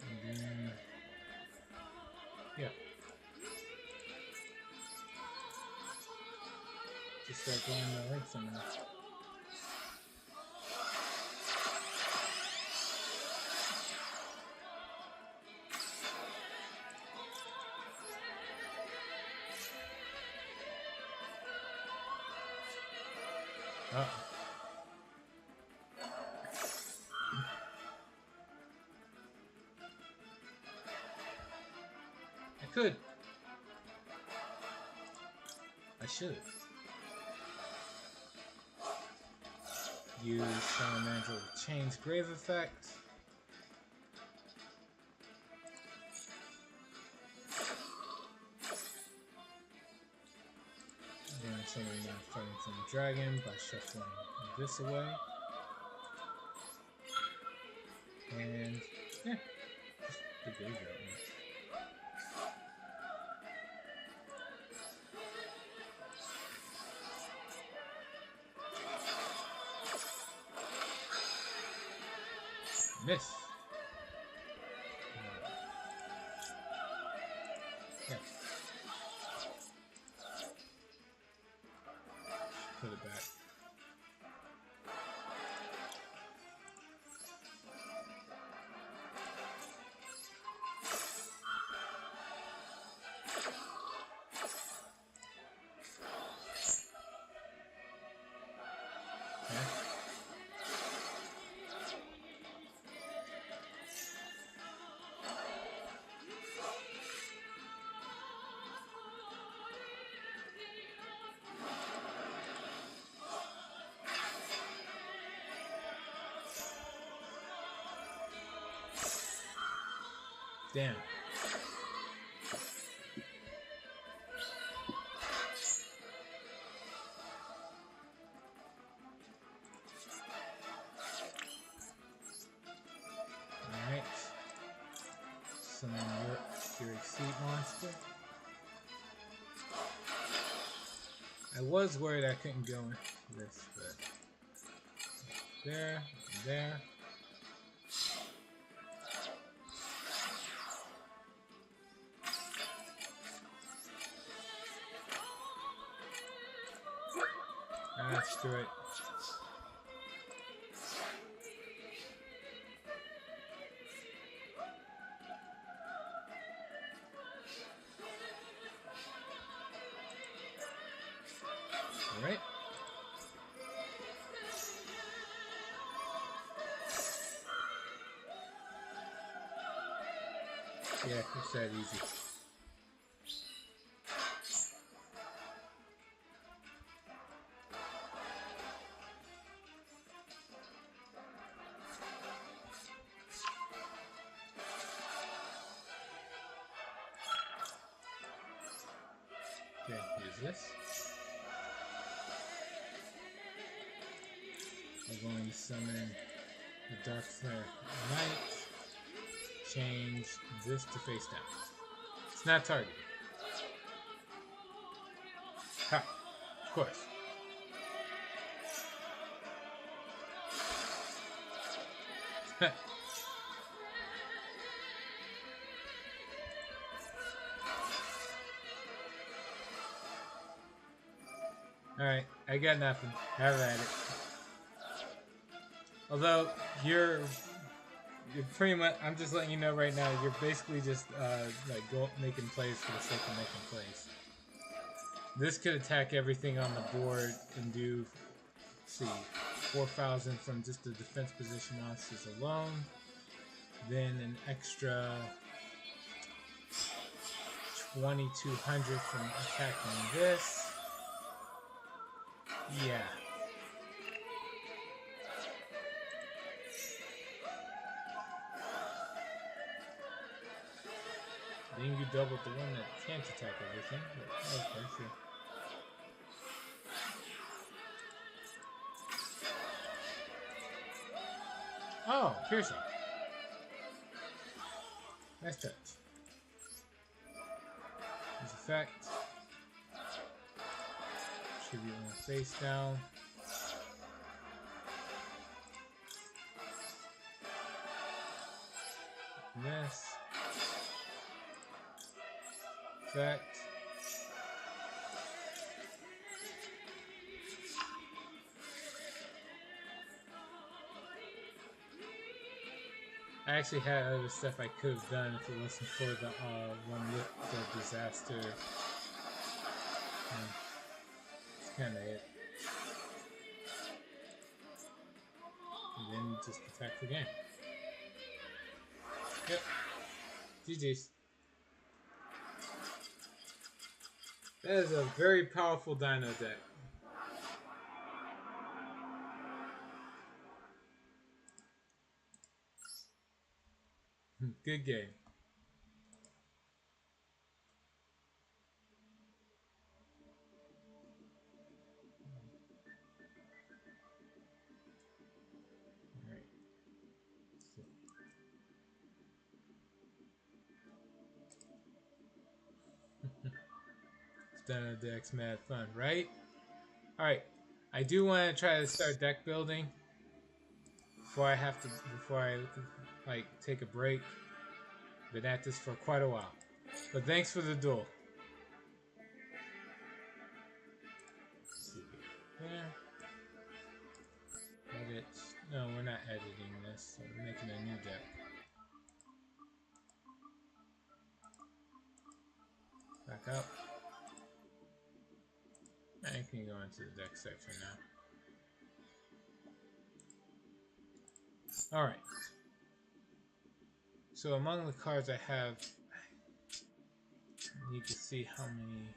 And then, yeah. Just start going the right somewhere. I could. I should. Use Salamander with Chain's Grave Effect. Then somebody now fighting from the dragon by shuffling this away. And yeah, just the graveyard one. Miss. Yeah. Put it back. Damn. Alright. Summon your Exceed monster. I was worried I couldn't go into this, but there, there. Screw it. Alright. Yeah, it's that easy. Okay, here's this. We're going to summon the Dark Flare Knight. Change this to face down. It's not targeted. Ha! Of course. Alright, I got nothing. Have at it. Although, you're pretty much, I'm just letting you know right now, you're basically just, like, making plays for the sake of making plays. This could attack everything on the board and do, let's see, 4,000 from just the defense position monsters alone. Then an extra 2,200 from attacking this. Yeah. Then you doubled the one that can't attack everything. But, okay, sure. Oh, piercing. Nice touch. His effect. Tribute one face down. This. Effect. I actually had other stuff I could have done if it wasn't for the one with the disaster. That's kind of it. And then just attack the game. Yep. GG's. That is a very powerful dino deck. Good game. All right. So Done decks mad fun, right? Alright. I do want to try to start deck building before I like take a break. Been at this for quite a while. But thanks for the duel. Let's see. Yeah. Edit. No, we're not editing this. We're making a new deck. Back up. I can go into the deck section now. Alright. So among the cards I have, I need to see how many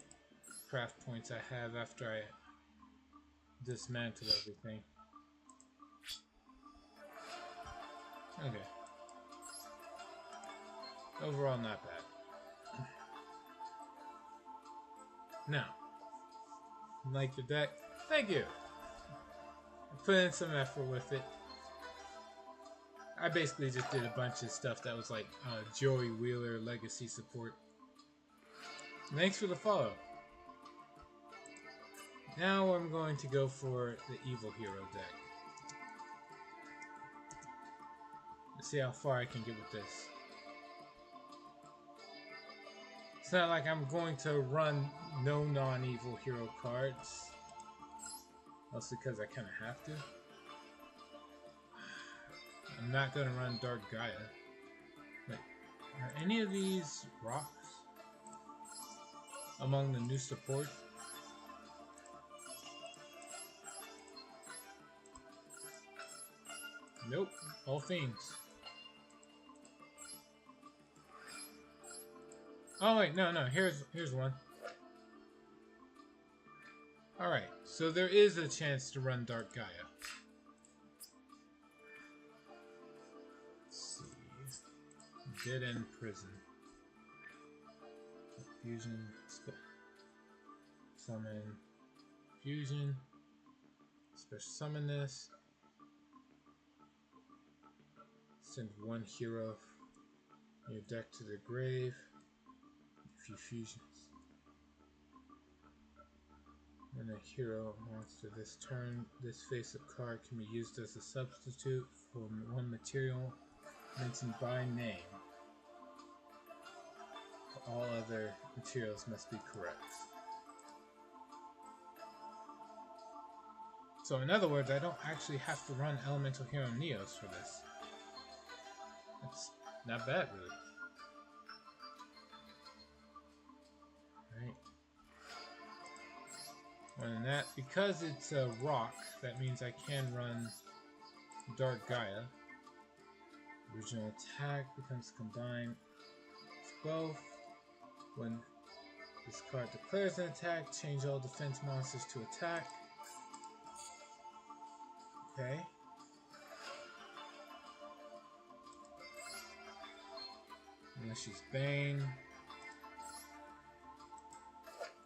craft points I have after I dismantle everything. Okay. Overall, not bad. Now, like the deck? Thank you! I put in some effort with it. I basically just did a bunch of stuff that was like Joey Wheeler legacy support. Thanks for the follow. Now I'm going to go for the Evil Hero deck. Let's see how far I can get with this. It's not like I'm going to run no non-evil hero cards. Mostly because I kind of have to. I'm not going to run Dark Gaia. Wait, are any of these rocks among the new support? Nope, all fiends. Oh wait, no, here's one. Alright, so there is a chance to run Dark Gaia. Let's see. Dead End Prison. Fusion. Summon. Fusion. Special summon this. Send one hero in your deck to the grave. A few fusions. When a hero monster this turn, this face-up card can be used as a substitute for one material mentioned by name. All other materials must be correct. So in other words, I don't actually have to run Elemental Hero Neos for this. That's not bad, really. Right. And that, because it's a rock, that means I can run Dark Gaia. Original attack becomes combined with both. When this card declares an attack, change all defense monsters to attack. Okay. Unless she's Bane.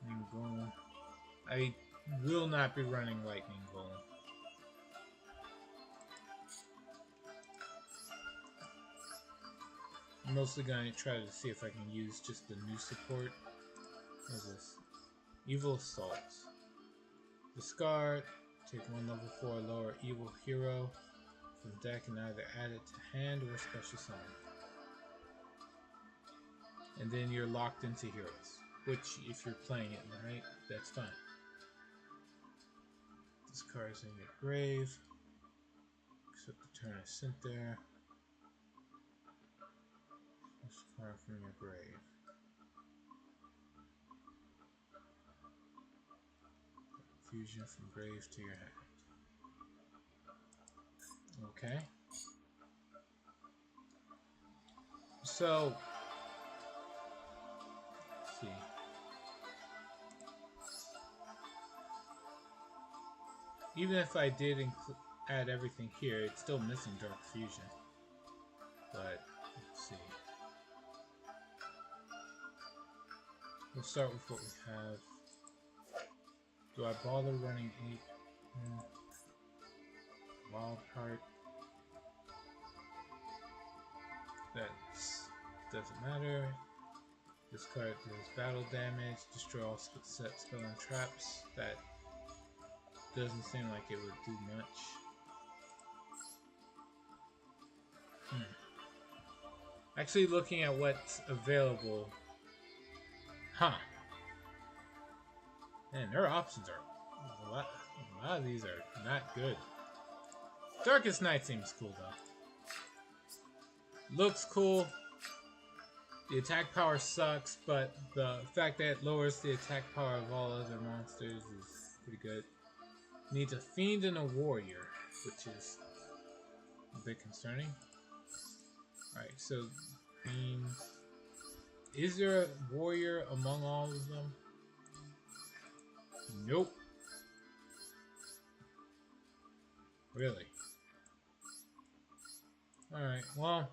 And Golem. I will not be running Lightning Golem. I'm mostly going to try to see if I can use just the new support. What is this? Evil Assault. Discard. Take one level 4 lower Evil Hero from deck and either add it to hand or special summon. And then you're locked into heroes. Which, if you're playing it right, that's fine. This card is in your grave. Except the turn is sent there. This card from your grave. Fusion from grave to your hand. Okay. So, let's see. Even if I did add everything here, it's still missing Dark Fusion. But, let's see. We'll start with what we have. Do I bother running 8? Wild Heart. That doesn't matter. This card does battle damage, destroy all set spell and traps. That doesn't seem like it would do much. Actually, looking at what's available, man, their options are a lot of these are not good. Darkest Night seems cool though. Looks cool. The attack power sucks, but the fact that it lowers the attack power of all other monsters is pretty good. Needs a fiend and a warrior, which is a bit concerning. Alright, so fiend. Is there a warrior among all of them? Nope. Really? Alright, well,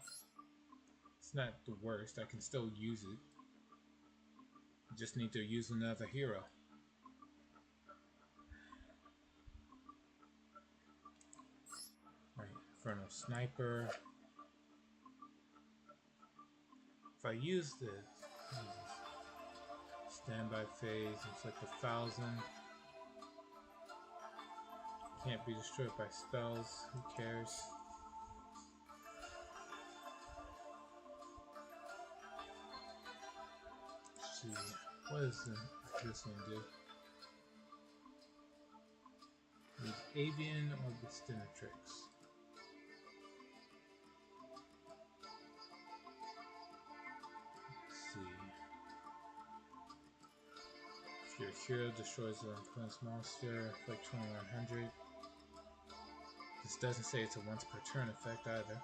it's not the worst. I can still use it. I just need to use another hero. Alright, Infernal Sniper. If I use this, standby phase, inflict 1,000. Can't be destroyed by spells. Who cares? Let's see, what does this one do? Use Avian or Bestinatrix? If your hero destroys an opponent's monster, like 2100. This doesn't say it's a once per turn effect either.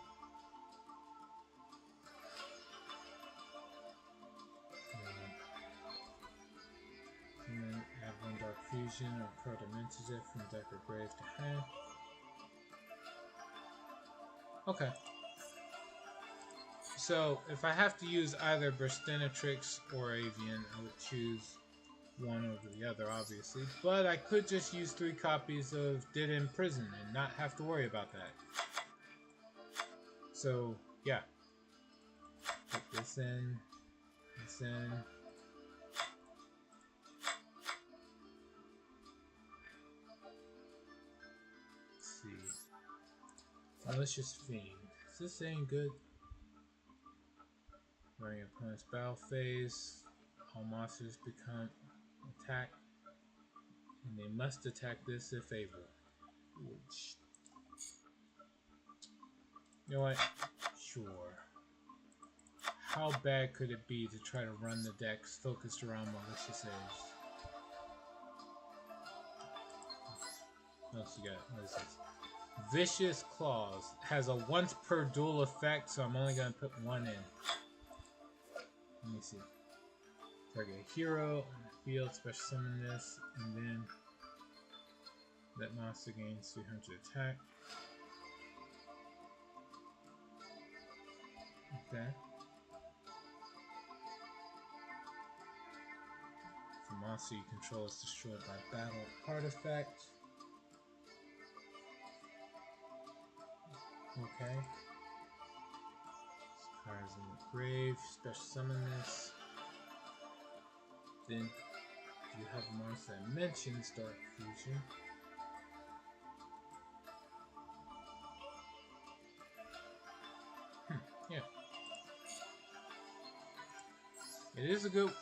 And then add 1 Dark Fusion or Cardhunting from deck or grave to hand. Okay. So if I have to use either Bestinatrix or Avian, I would choose one over the other, obviously, but I could just use 3 copies of Dead in Prison and not have to worry about that. So, yeah. Put this in, this in. Let's see. Malicious Fiend. Is this saying good? During opponent's battle phase, all monsters become attack, and they must attack this if able. Which, you know what? Sure. How bad could it be to try to run the decks focused around Malicious Edge? What else you got? What is this? Vicious Claws has a once per duel effect, so I'm only going to put 1 in. Let me see. Target a hero on the field, special summon this, and then that monster gains 300 attack. Okay. If a monster you control is destroyed by battle artifact. Okay. Cards in the grave, special summon this. Then you have a monster that mentions Dark Fusion. Yeah. It is a good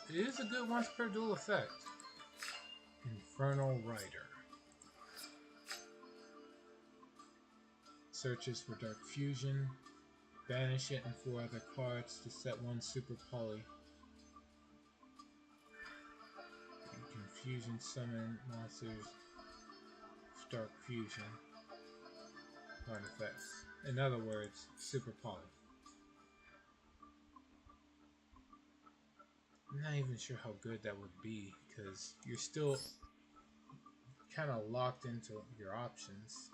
once per duel effect. Infernal Rider. Searches for Dark Fusion. Banish it and 4 other cards to set 1 super poly. You can fusion summon monsters with Dark Fusion artifacts. In other words, super poly. I'm not even sure how good that would be because you're still kind of locked into your options.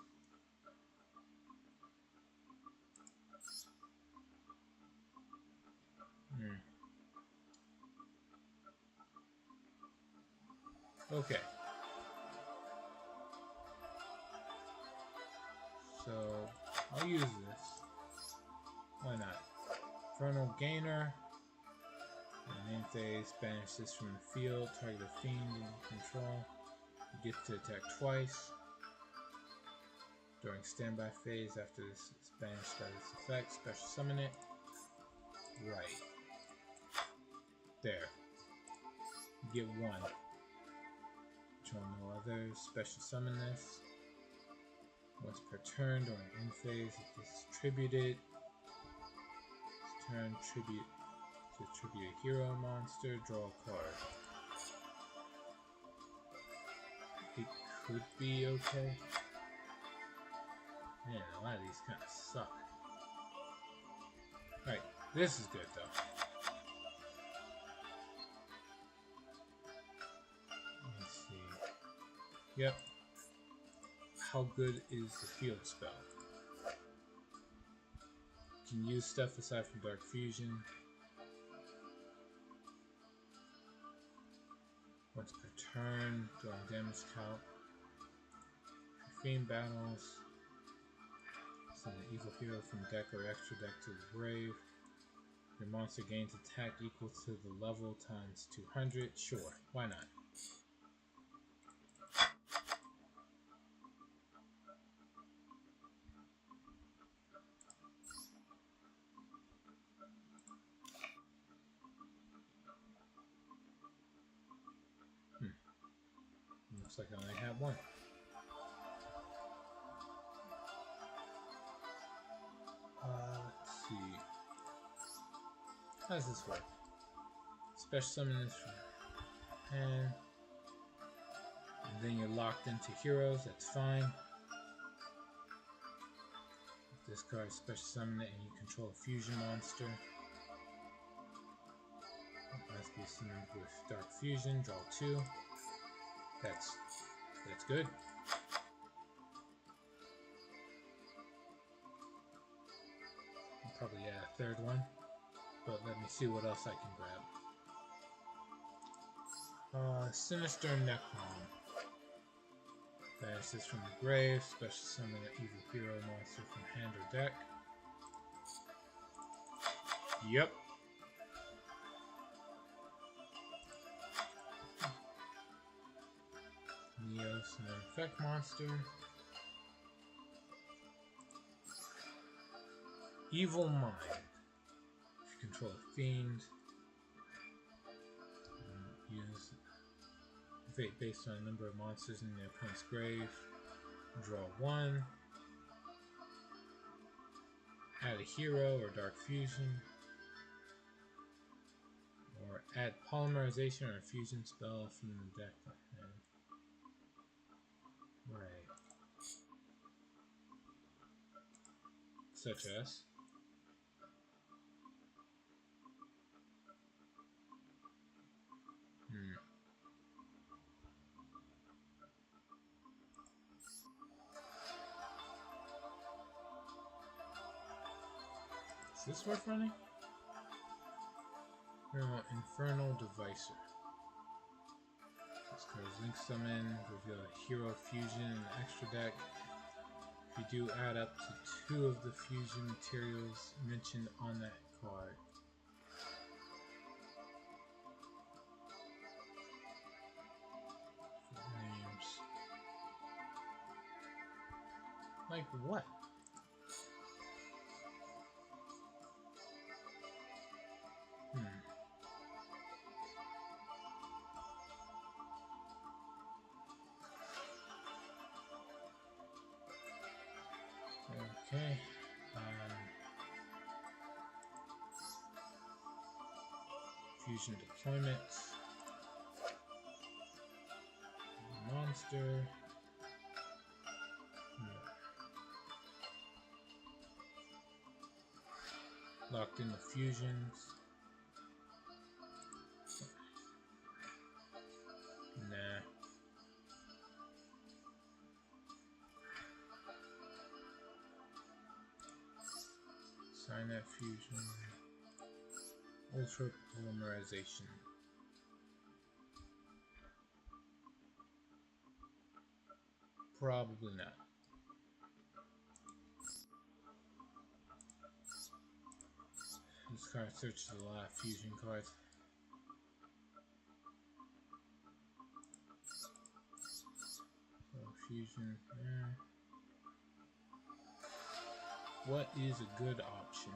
Okay. So, I'll use this. Why not? Infernal Gainer. And Main phase, banish this from the field, target a fiend you control. You get to attack twice. During standby phase, after this is banished by this effect, special summon it. Right. There. You get one. Control no others. Special summon this. Once per turn during end phase, if this is tributed. This turn, tribute to tribute a hero monster, draw a card. It could be okay. Man, a lot of these kind of suck. Alright, this is good though. Let's see. Yep. How good is the field spell? You can use stuff aside from Dark Fusion. Once per turn, drawing damage count. Fiend battles. Send an evil hero from deck or extra deck to the grave. Your monster gains attack equal to the level times 200. Sure, why not? Looks like I only have one. Let's see. How does this work? Special summon this from hand. And then you're locked into heroes, that's fine. This card special summon it and you control a fusion monster. It must be summoned with Dark Fusion, draw 2. That's good. I'll probably add a third one, but let me see what else I can grab. Sinister Necron. Banish this from the grave. Special summon an evil hero monster from hand or deck. Yep. Neos and an effect monster. Evil Mind. If you control a fiend, use fate based on a number of monsters in the opponent's grave. Draw 1. Add a hero or Dark Fusion. Or add polymerization or a fusion spell from the deck. Right. Such as? Is this worth running? Infernal Devicer. This card links them in, reveal a hero fusion in the extra deck. If you do add up to 2 of the fusion materials mentioned on that card. Names. Like what? Okay. Fusion deployment. Monster. Locked in the fusions. Nah. Sign that fusion. Ultra polymerization. Probably not. This card searches a lot of fusion cards. fusion. What is a good option?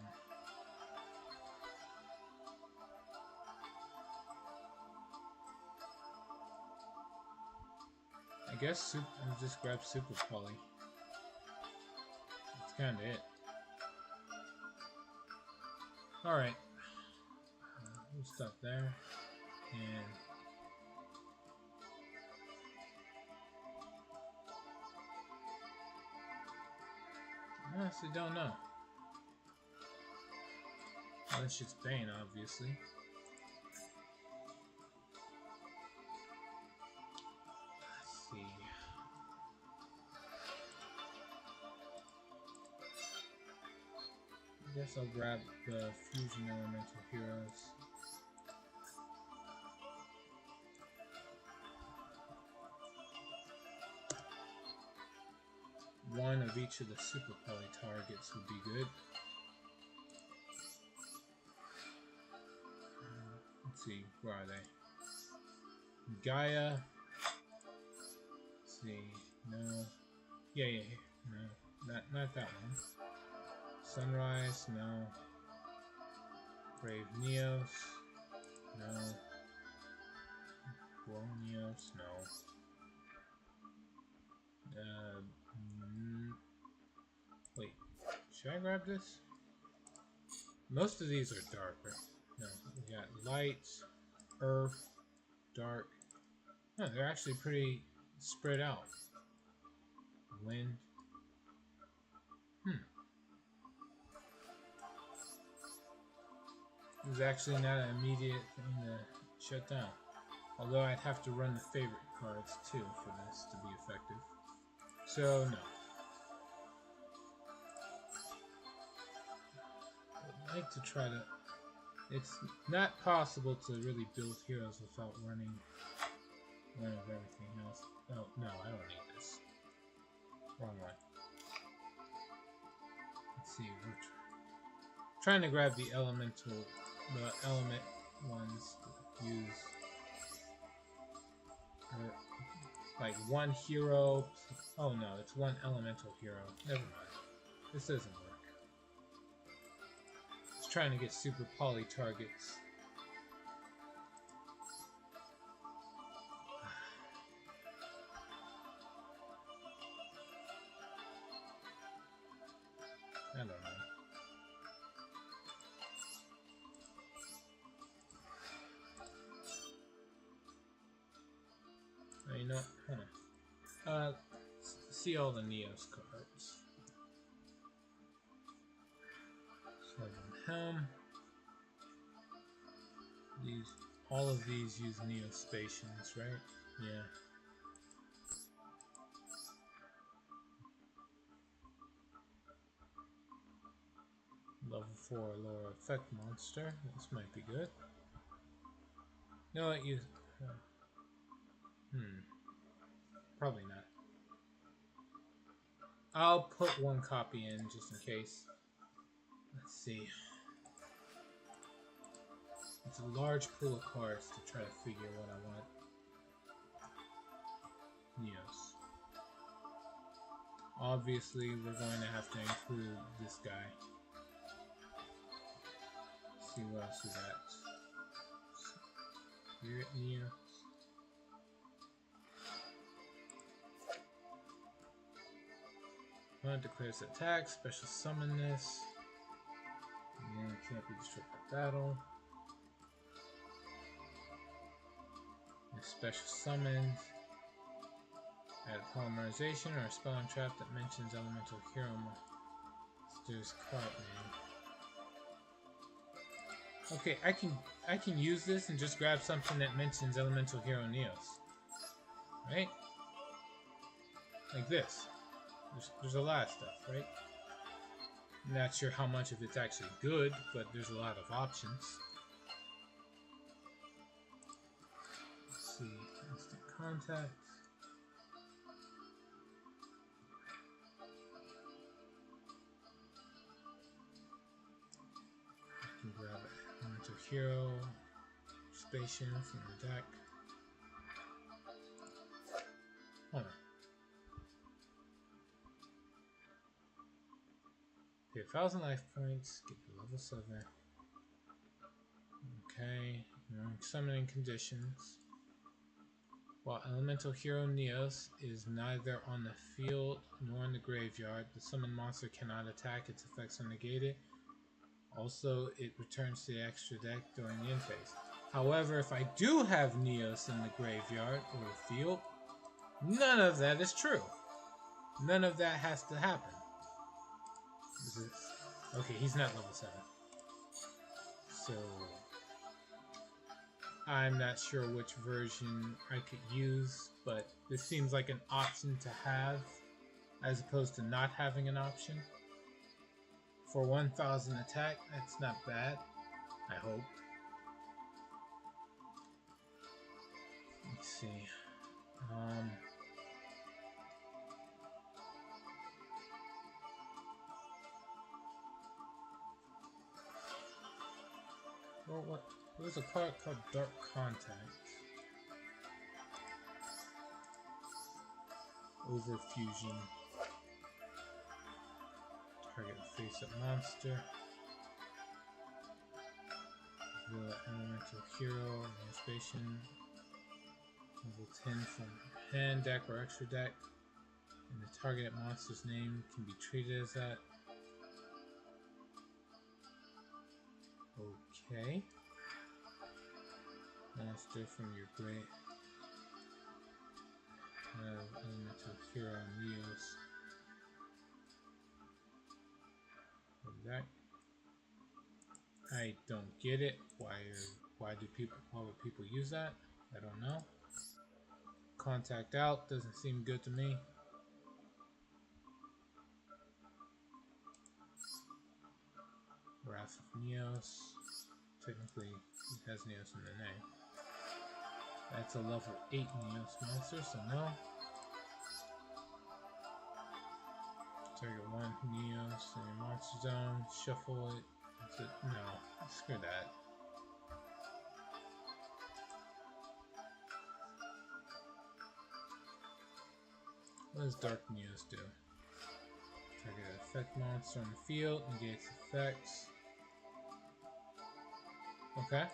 I guess I'll just grab Super Poly. That's kind of it. Alright. We'll stop there. And I honestly don't know. Unless it's Bane, obviously. Let's see. I guess I'll grab the Fusion Elemental Heroes. One of each of the Super Poly targets would be good. Let's see, where are they? Gaia. Let's see, no. Yeah, no, not that one. Sunrise, no. Brave Neos, no. Neos, no. Wait, should I grab this? Most of these are darker. No, we got lights, earth, dark. No, they're actually pretty spread out. Wind. There's actually not an immediate thing to shut down. Although I'd have to run the favorite cards too for this to be effective. So, no. I'd like to try to... It's not possible to really build heroes without running one of everything else. Oh, no, I don't need this. Wrong one. Let's see, we're trying to grab the element ones to use. Like one hero. Oh no, it's one elemental hero. Never mind. This doesn't work. It's trying to get Super Poly targets. I don't know. You know, hold on. See all the Neos cards. Helm. All of these use Neospatians, right? Yeah. Level 4 lower effect monster. This might be good. No, it use. Probably not. I'll put one copy in just in case. Let's see. It's a large pool of cards to try to figure what I want. Neos. Obviously, we're going to have to include this guy. Let's see what else we got. Spirit Neos. One declares attack, special summon this. And then can't be destroyed by battle. And special summons. Add polymerization or a spell and trap that mentions elemental hero. There's card name. Okay, I can use this and just grab something that mentions elemental hero Neos. Right? Like this. There's a lot of stuff, right? Not sure how much of it's actually good, but there's a lot of options. Let's see, instant contact. I can grab it. Elemental hero, Spatian from the deck. Hold on. 1,000 life points. Get to level 7. Okay. Summoning conditions. While Elemental Hero Neos is neither on the field nor in the graveyard, the summoned monster cannot attack. Its effects are negated. Also, it returns to the extra deck during the end phase. However, if I do have Neos in the graveyard or the field, none of that is true. None of that has to happen. Okay, he's not level 7. So, I'm not sure which version I could use, but this seems like an option to have, as opposed to not having an option. For 1,000 attack, that's not bad, I hope. Let's see. Well, what? There's a card called Dark Contact. Overfusion. Target a face-up monster. The Elemental Hero, Emancipation. Level 10 from hand, deck, or extra deck. And the targeted monster's name can be treated as that. Okay. Monster from your great Elemental Hero Neos. That I don't get it. Why would people use that? I don't know. Contact out doesn't seem good to me. Wrath of Neos. Technically, it has Neos in the name. That's a level 8 Neos monster, so no. Target 1 Neos in your monster zone. Shuffle it. That's it. No, screw that. What does Dark Neos do? Target an effect monster on the field, negates effects. Okay.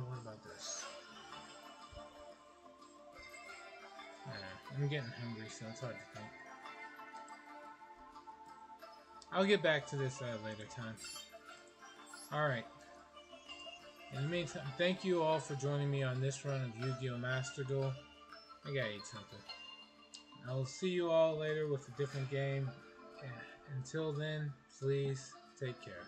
What about this? I'm getting hungry, so it's hard to think. I'll get back to this at a later time. Alright. In the meantime, thank you all for joining me on this run of Yu-Gi-Oh! Master Duel. I gotta eat something. I will see you all later with a different game. Until then, please take care.